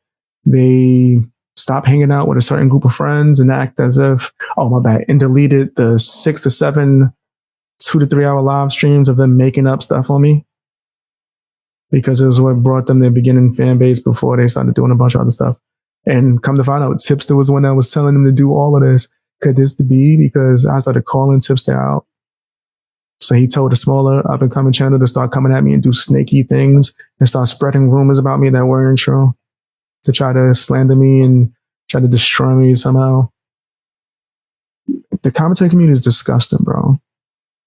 A: they stopped hanging out with a certain group of friends and act as if, oh, my bad, and deleted the 6 to 7, 2 to 3 hour live streams of them making up stuff on me. Because it was what brought them their beginning fan base before they started doing a bunch of other stuff. And come to find out, Tipster was the one that was telling them to do all of this. Could this be because I started calling Tipster out? So he told a smaller up and coming channel to start coming at me and do snaky things and start spreading rumors about me that weren't true, to try to slander me and try to destroy me somehow. The commentary community is disgusting, bro.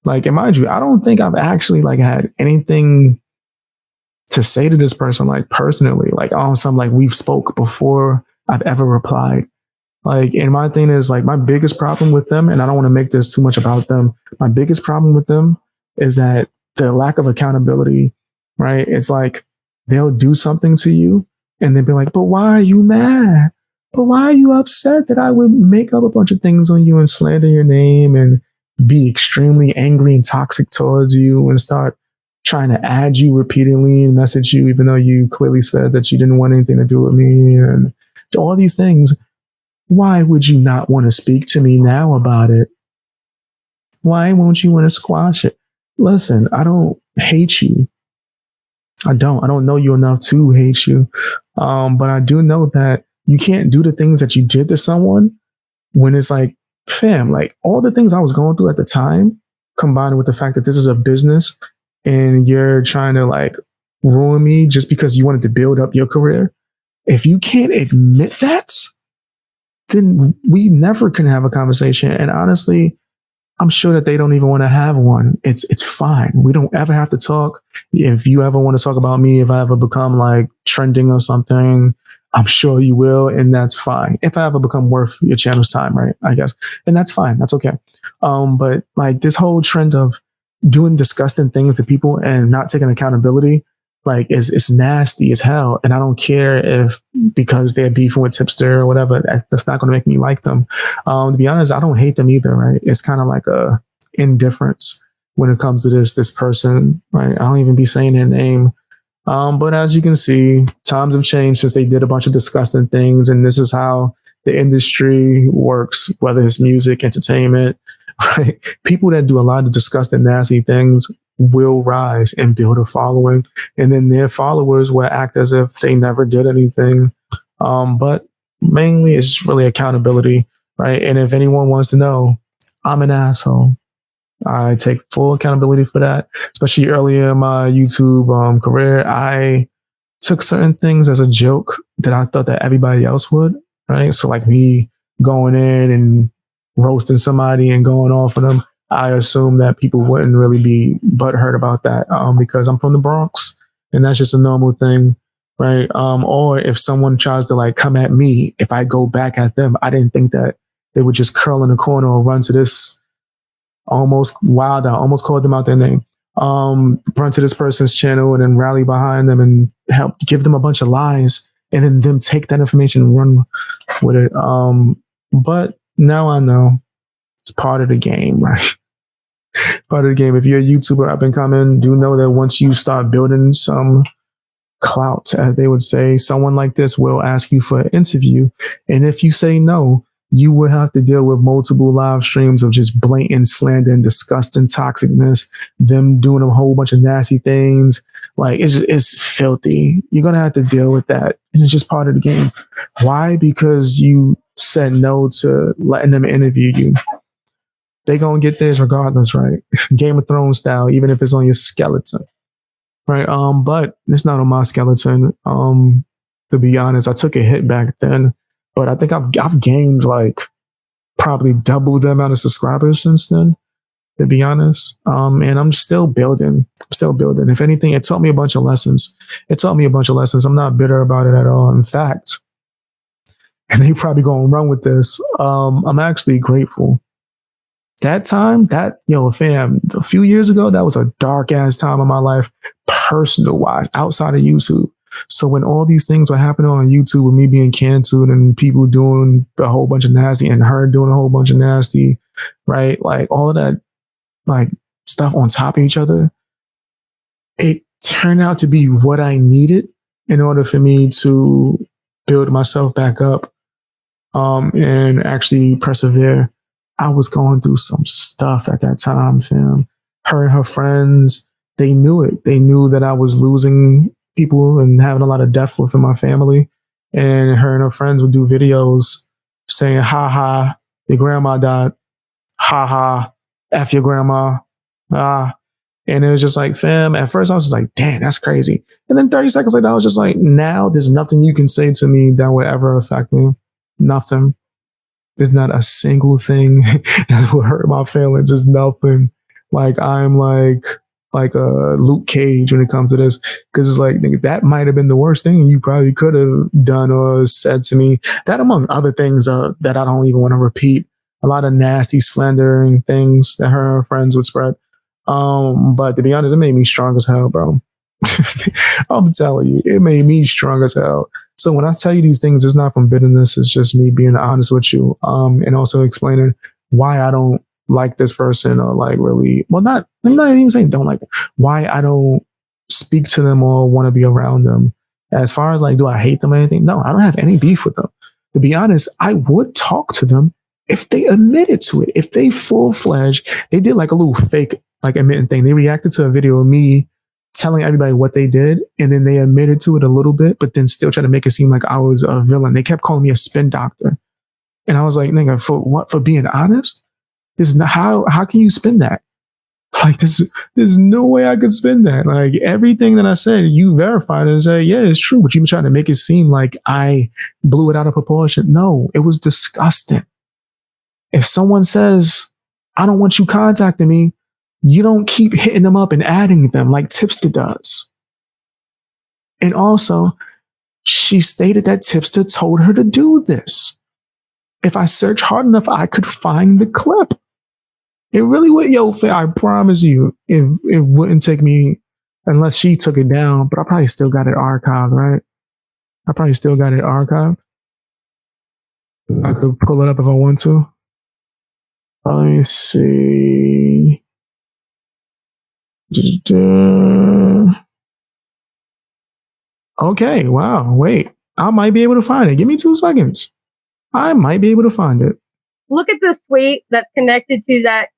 A: Like, and mind you, I don't think I've actually like had anything to say to this person, like personally, like on some, like we've spoke before I've ever replied. Like, and my thing is like my biggest problem with them, and I don't want to make this too much about them. My biggest problem with them is that the lack of accountability, right? It's like they'll do something to you and they'll be like, but why are you mad? But why are you upset that I would make up a bunch of things on you and slander your name and be extremely angry and toxic towards you and start trying to add you repeatedly and message you, even though you clearly said that you didn't want anything to do with me and all these things. Why would you not want to speak to me now about it? Why won't you want to squash it? Listen, I don't hate you. I don't know you enough to hate you. But I do know that you can't do the things that you did to someone when it's like, fam, like all the things I was going through at the time, combined with the fact that this is a business and you're trying to like ruin me just because you wanted to build up your career. If you can't admit that, then we never can have a conversation. And honestly, I'm sure that they don't even want to have one. It's fine. We don't ever have to talk. If you ever want to talk about me, if I ever become like trending or something, I'm sure you will. And that's fine. If I ever become worth your channel's time, right? I guess. And that's fine. That's okay. But like this whole trend of doing disgusting things to people and not taking accountability, like it's nasty as hell. And I don't care if because they're beefing with Tipster or whatever, that's not going to make me like them. To be honest, I don't hate them either, right? It's kind of like a indifference when it comes to this person, right? I don't even be saying their name. But as you can see, times have changed since they did a bunch of disgusting things. And this is how the industry works, whether it's music, entertainment, right? People that do a lot of disgusting, nasty things will rise and build a following. And then their followers will act as if they never did anything. But mainly it's really accountability, right? And if anyone wants to know, I'm an asshole. I take full accountability for that, especially earlier in my YouTube career. I took certain things as a joke that I thought that everybody else would, right? So like me going in and roasting somebody and going off of them, I assume that people wouldn't really be butthurt about that because I'm from the Bronx and that's just a normal thing, right? Or if someone tries to like come at me, if I go back at them, I didn't think that they would just curl in the corner or run to this almost wild out, almost called them out their name, run to this person's channel and then rally behind them and help give them a bunch of lies and then them take that information and run with it. But now I know it's part of the game, right? Part of the game. If you're a YouTuber up and coming, do know that once you start building some clout, as they would say, someone like this will ask you for an interview. And if you say no, you will have to deal with multiple live streams of just blatant slander and disgusting toxicness, them doing a whole bunch of nasty things. Like it's filthy. You're going to have to deal with that. And it's just part of the game. Why? Because you said no to letting them interview you. They going to get theirs regardless, right? Game of Thrones style, even if it's on your skeleton. Right. But it's not on my skeleton. To be honest, I took a hit back then, but I think I've gained like probably double the amount of subscribers since then, to be honest. And I'm still building. If anything, it taught me a bunch of lessons. I'm not bitter about it at all. In fact, and they probably gonna run with this. I'm actually grateful. That time, fam, a few years ago, that was a dark ass time of my life, personal wise, outside of YouTube. So when all these things were happening on YouTube with me being canceled and people doing a whole bunch of nasty and her doing a whole bunch of nasty, right? Like all of that, like stuff on top of each other, it turned out to be what I needed in order for me to build myself back up, and actually persevere. I was going through some stuff at that time, fam. Her and her friends, they knew it. They knew that I was losing people and having a lot of death within my family. And her and her friends would do videos saying, ha ha, your grandma died. Ha ha, F your grandma. Ah. And it was just like, fam, at first I was just like, damn, that's crazy. And then 30 seconds later, I was just like, now there's nothing you can say to me that would ever affect me. Nothing. There's not a single thing that will hurt my feelings. There's nothing. Like I'm like a Luke Cage when it comes to this, because it's like that might have been the worst thing you probably could have done or said to me. That among other things that I don't even want to repeat. A lot of nasty slandering things that her and her friends would spread. But to be honest, it made me strong as hell, bro. I'm telling you, it made me strong as hell. So when I tell you these things, it's not from bitterness. It's just me being honest with you. And also explaining why I don't like this person, or like really, well, I'm not even saying don't like them. Why I don't speak to them or want to be around them. As far as like, do I hate them or anything? No, I don't have any beef with them. To be honest, I would talk to them if they admitted to it. If they full-fledged, they did like a little fake like admitting thing. They reacted to a video of me telling everybody what they did, and then they admitted to it a little bit, but then still try to make it seem like I was a villain. They kept calling me a spin doctor. And I was like, nigga, for what? For being honest? This is not how can you spin that? Like there's no way I could spin that. Like everything that I said, you verified and said, yeah, it's true. But you were trying to make it seem like I blew it out of proportion. No, it was disgusting. If someone says, I don't want you contacting me, you don't keep hitting them up and adding them like Tipster does. And also, she stated that Tipster told her to do this. If I search hard enough, I could find the clip. It really would, I promise you, it wouldn't take me, unless she took it down, but I probably still got it archived, right? I probably still got it archived. I could pull it up if I want to. Let me see. Okay, wow, wait. I might be able to find it. Give me 2 seconds. I might be able to find it.
Q: Look at this tweet that's connected to that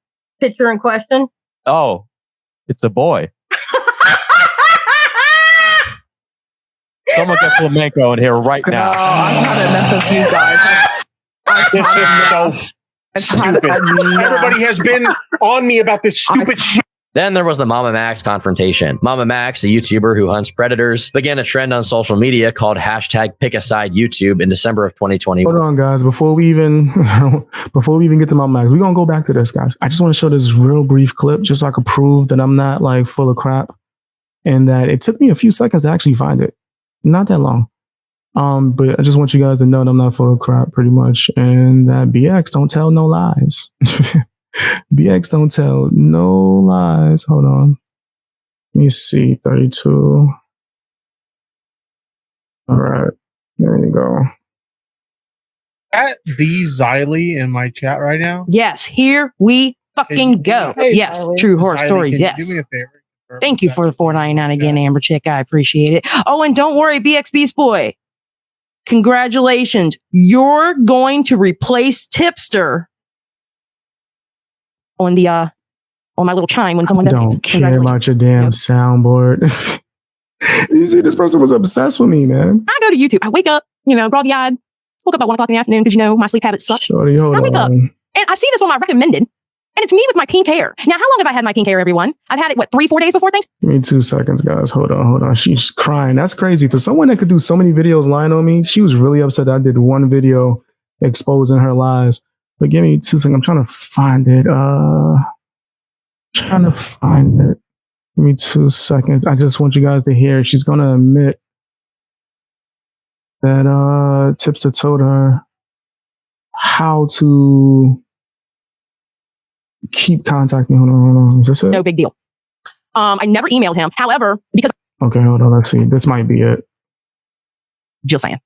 Q: picture in question.
I: Oh, it's a boy. Someone get flamenco in here right now.
H: I'm kind of messing with you guys.
F: This is so stupid. Everybody has been on me about this stupid shit.
B: Then there was the Mama Max confrontation. Mama Max, a YouTuber who hunts predators, began a trend on social media called #PickASideYouTube in December of 2020.
A: Hold on, guys. Before we even get to Mama Max, we're going to go back to this, guys. I just want to show this real brief clip just so I can prove that I'm not like full of crap, and that it took me a few seconds to actually find it. Not that long. But I just want you guys to know that I'm not full of crap pretty much, and that BX don't tell no lies. BX don't tell no lies. Hold on. Let me see. 32. All right. There you go.
F: At the Xylee in my chat right now.
R: Yes, here we fucking go. Yes, true horror
F: Xylee,
R: stories.
F: can you
R: Yes.
F: do me a favor?
R: Thank you for the $4.99 again, Amber Chick. I appreciate it. Oh, and don't worry, BX Beast Boy. Congratulations. You're going to replace Tipster on the on my little chime when someone does.
A: Don't care about your damn soundboard. You see, this person was obsessed with me, man.
R: I go to YouTube. I wake up, groggy eyed. Woke up at 1 o'clock in the afternoon because my sleep habits suck.
A: Shorty, hold
R: I wake up
A: on.
R: and I see this on my recommended, and it's me with my pink hair. Now, how long have I had my pink hair, everyone? I've had it, 3-4 days before Thanksgiving?
A: Give me 2 seconds, guys. Hold on. She's crying. That's crazy. For someone that could do so many videos lying on me, she was really upset that I did one video exposing her lies. But give me 2 seconds. I'm trying to find it. Give me 2 seconds. I just want you guys to hear. She's going to admit that Tipster told her how to keep contacting. Hold on. Is this it?
R: No big deal. I never emailed him. However, because
A: Okay, hold on. Let's see. This might be it.
R: just saying.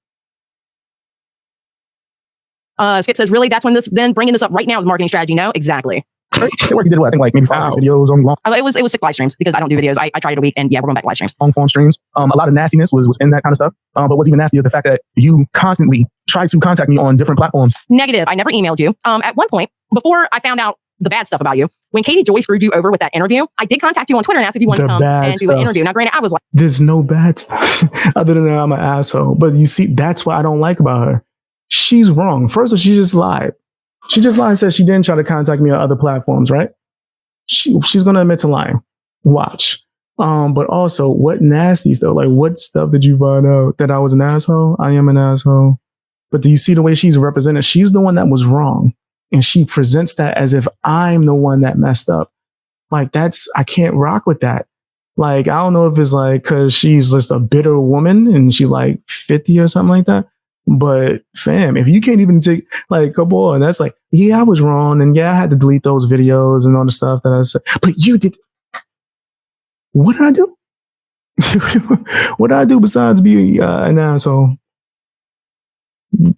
R: Skip says, really? That's when then bringing this up right now is marketing strategy. No, exactly.
A: You did what? I think like maybe 5 videos on long.
R: It was 6 live streams because I don't do videos. I try it a week, and yeah, we're going back to live streams.
A: Long form streams. A lot of nastiness was in that kind of stuff. But what's even nastier is the fact that you constantly try to contact me on different platforms.
R: Negative. I never emailed you. At one point, before I found out the bad stuff about you, when Katie Joy screwed you over with that interview, I did contact you on Twitter and asked if you wanted to come and do an interview. Now, granted, I was like,
A: there's no bad stuff other than that I'm an asshole. But you see, that's what I don't like about her. She's wrong. First of all, she just lied. She just lied and said she didn't try to contact me on other platforms, right? She's going to admit to lying. Watch. But also, what nasty stuff? Like, what stuff did you find out? That I was an asshole? I am an asshole. But do you see the way she's represented? She's the one that was wrong. And she presents that as if I'm the one that messed up. Like, I can't rock with that. Like, I don't know if it's like, because she's just a bitter woman and she's like 50 or something like that. But fam, if you can't even take, like, come on, that's like, yeah, I was wrong. And yeah, I had to delete those videos and all the stuff that I said. But you did. What did I do? What did I do besides be an asshole?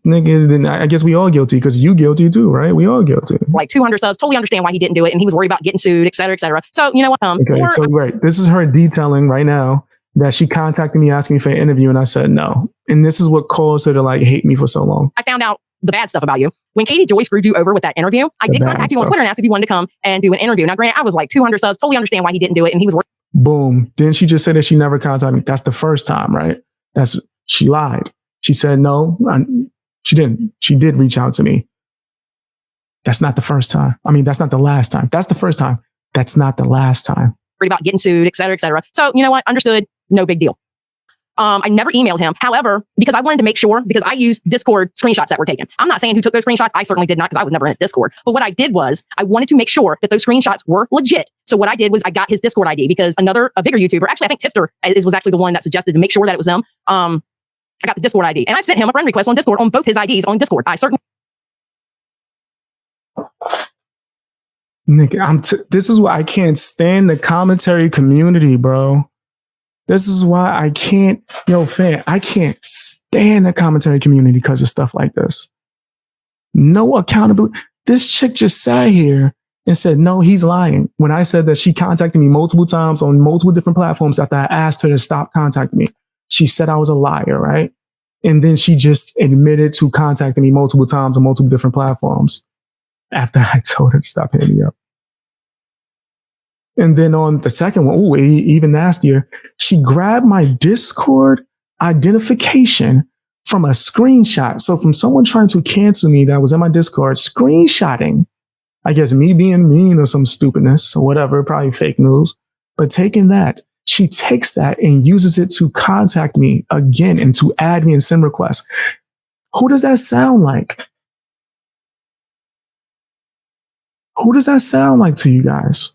A: Nigga, then I guess we all guilty because you guilty too, right? We all guilty.
R: like 200 subs. Totally understand why he didn't do it. And he was worried about getting sued, et cetera, et cetera. So, you know what?
A: Okay, so right. This is her detailing right now that she contacted me asking me for an interview and I said no. And this is what caused her to like hate me for so long.
R: I found out the bad stuff about you. When Katie Joy screwed you over with that interview, I did contact you on Twitter and asked if you wanted to come and do an interview. Now, granted, I was like 200 subs. Totally understand why he didn't do it. And he was worried.
A: Boom. Then she just said that she never contacted me. That's the first time, right? She lied. She said no. She didn't. She did reach out to me. That's not the first time. I mean, that's not the last time. That's the first time. That's not the last time.
R: Worried about getting sued, et cetera, et cetera. So, you know what? Understood. No big deal. I never emailed him. However, because I wanted to make sure, because I used Discord screenshots that were taken. I'm not saying who took those screenshots. I certainly did not, because I was never in Discord. But what I did was I wanted to make sure that those screenshots were legit. So what I did was I got his Discord ID because a bigger YouTuber, actually, I think Tipster was actually the one that suggested to make sure that it was them. I got the Discord ID and I sent him a friend request on Discord on both his IDs on Discord. I certainly.
A: Nick, this is why I can't stand the commentary community, bro. This is why I can't, I can't stand the commentary community because of stuff like this. No accountability. This chick just sat here and said, no, he's lying. When I said that she contacted me multiple times on multiple different platforms after I asked her to stop contacting me, she said I was a liar, right? And then she just admitted to contacting me multiple times on multiple different platforms after I told her to stop hitting me up. And then on the second one, even nastier, she grabbed my Discord identification from a screenshot. So from someone trying to cancel me that was in my Discord, screenshotting, I guess me being mean or some stupidness or whatever, probably fake news, but taking that, she takes that and uses it to contact me again and to add me and send requests. Who does that sound like? Who does that sound like to you guys?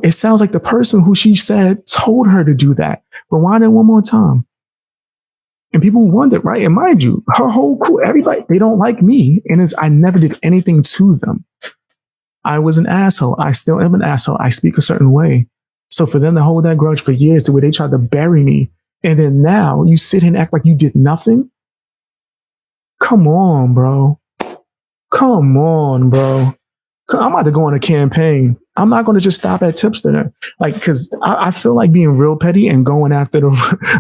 A: It sounds like the person who she said told her to do that. Rewind it one more time. And people wonder, right? And mind you, her whole crew, everybody, they don't like me. And I never did anything to them. I was an asshole. I still am an asshole. I speak a certain way. So for them to hold that grudge for years to where they tried to bury me And then now you sit here and act like you did nothing. Come on, bro. Come on, bro. I'm about to go on a campaign. I'm not going to just stop at Tipster. Like, because I feel like being real petty and going after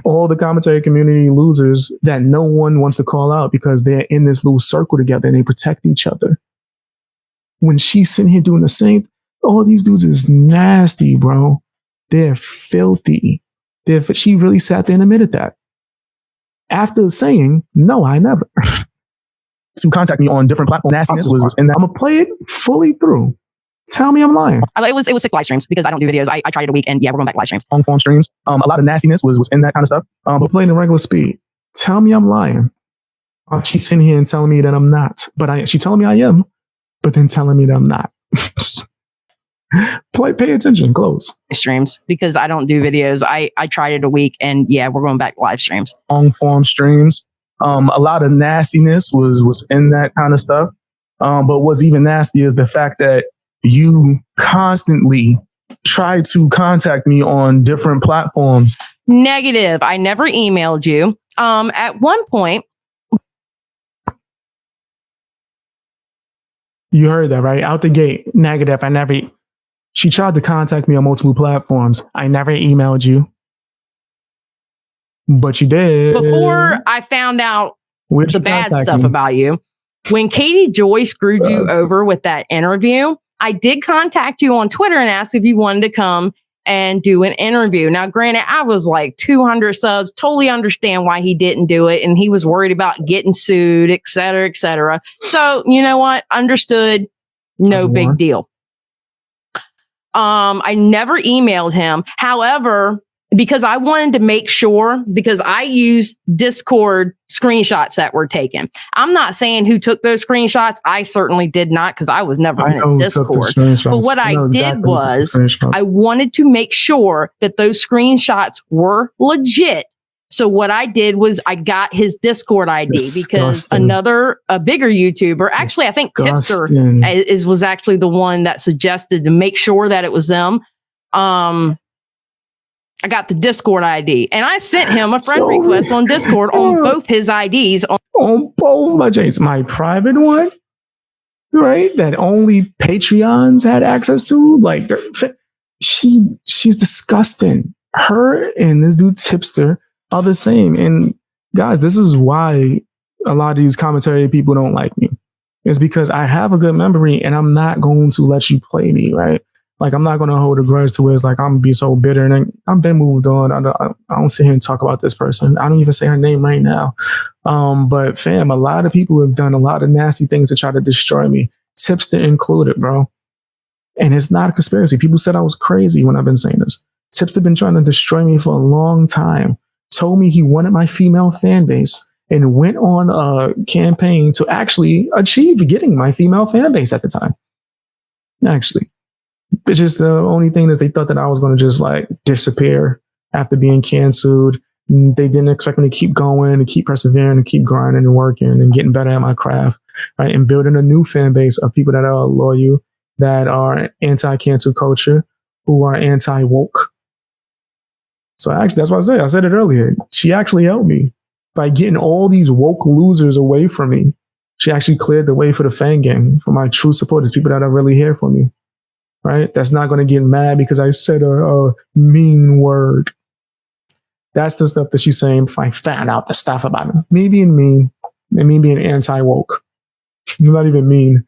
A: all the commentary community losers that no one wants to call out because they're in this little circle together and they protect each other. When she's sitting here doing the same, all these dudes is nasty, bro. They're filthy. She really sat there and admitted that. After saying, no, I never. To contact me on different platforms. Nastiness was in that. I'm gonna play it fully through. Tell me I'm lying.
R: It was 6 live streams because I don't do videos. I tried it a week and yeah, we're going back to live streams.
A: Long form streams. A lot of nastiness was in that kind of stuff. But playing in regular speed. Tell me I'm lying. She's sitting here and telling me that I'm not. But she's telling me I am, but then telling me that I'm not. Pay attention, close.
R: Streams because I don't do videos. I tried it a week and yeah, we're going back to live streams.
A: Long form streams. A lot of nastiness was in that kind of stuff. But what's even nasty is the fact that you constantly try to contact me on different platforms.
R: Negative. I never emailed you. At one point.
A: You heard that, right? Out the gate. Negative. She tried to contact me on multiple platforms. I never emailed you. But you did.
R: Before I found out the bad stuff about you, when Katie Joy screwed you over with that interview, I did contact you on Twitter and asked if you wanted to come and do an interview. Now, granted, I was like 200 subs, totally understand why he didn't do it. And he was worried about getting sued, et cetera, et cetera. So, you know what? Understood. No big deal. I never emailed him. However, because I wanted to make sure, because I used Discord screenshots that were taken. I'm not saying who took those screenshots. I certainly did not because I was never in a Discord. But what I did was I wanted to make sure that those screenshots were legit. So what I did was I got his Discord ID because a bigger YouTuber, actually, I think Tipster was actually the one that suggested to make sure that it was them. I got the Discord ID and I sent him a friend request on Discord on both his IDs.
A: On both my James, my private one, right? That only Patreons had access to. Like, she's disgusting. Her and this dude Tipster are the same. And guys, this is why a lot of these commentary people don't like me. It's because I have a good memory and I'm not going to let you play me, right? Like, I'm not going to hold a grudge to where it's like I'm going to be so bitter. And I've been moved on. I don't sit here and talk about this person. I don't even say her name right now. But fam, a lot of people have done a lot of nasty things to try to destroy me. Tipster included, bro. And it's not a conspiracy. People said I was crazy when I've been saying this. Tipster been trying to destroy me for a long time. Told me he wanted my female fan base and went on a campaign to actually achieve getting my female fan base at the time. Actually. It's just the only thing is they thought that I was going to just like disappear after being canceled. They didn't expect me to keep going and keep persevering and keep grinding and working and getting better at my craft, right? And building a new fan base of people that are loyal, that are anti-cancel culture, who are anti-woke. So actually, that's what I said. I said it earlier. She actually helped me by getting all these woke losers away from me. She actually cleared the way for the fan gang, for my true supporters, people that are really here for me. Right? That's not going to get mad because I said a mean word. That's the stuff that she's saying if I found out the stuff about him. Me being mean and me being anti-woke. Not even mean.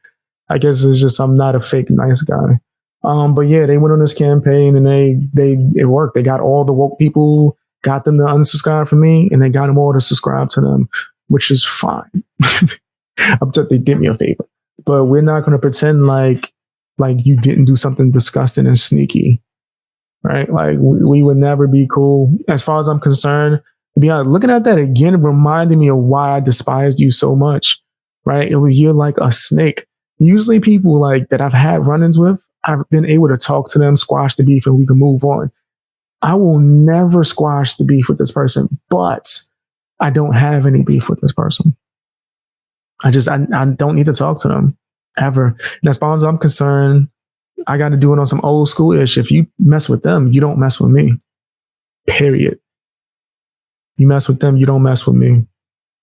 A: I guess it's just I'm not a fake nice guy. But yeah, they went on this campaign and it worked. They got all the woke people, got them to unsubscribe from me, and they got them all to subscribe to them, which is fine. I'm sure they did me a favor. But we're not going to pretend like you didn't do something disgusting and sneaky, right? Like we would never be cool. As far as I'm concerned, to be honest, looking at that again reminded me of why I despised you so much, right? You're like a snake. Usually people like that I've had run-ins with, I've been able to talk to them, squash the beef, and we can move on. I will never squash the beef with this person, but I don't have any beef with this person. I don't need to talk to them. Ever. And as far as I'm concerned, I got to do it on some old school ish. If you mess with them, you don't mess with me. Period. You mess with them, you don't mess with me.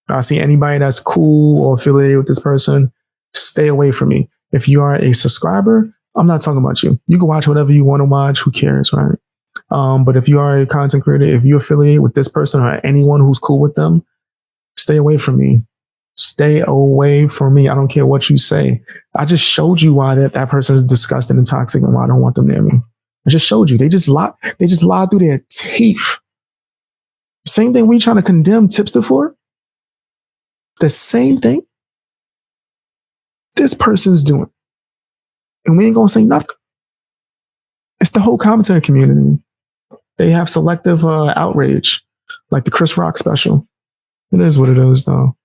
A: I see anybody that's cool or affiliated with this person, stay away from me. If you are a subscriber, I'm not talking about you. You can watch whatever you want to watch. Who cares, right? But if you are a content creator, if you affiliate with this person or anyone who's cool with them, stay away from me. Stay away from me. I don't care what you say. I just showed you why that person is disgusting and toxic and why I don't want them near me. I just showed you. They just lied through their teeth. Same thing we trying to condemn Tipster for. The same thing this person's doing. And we ain't gonna say nothing. It's the whole commentary community. They have selective outrage, like the Chris Rock special. It is what it is, though.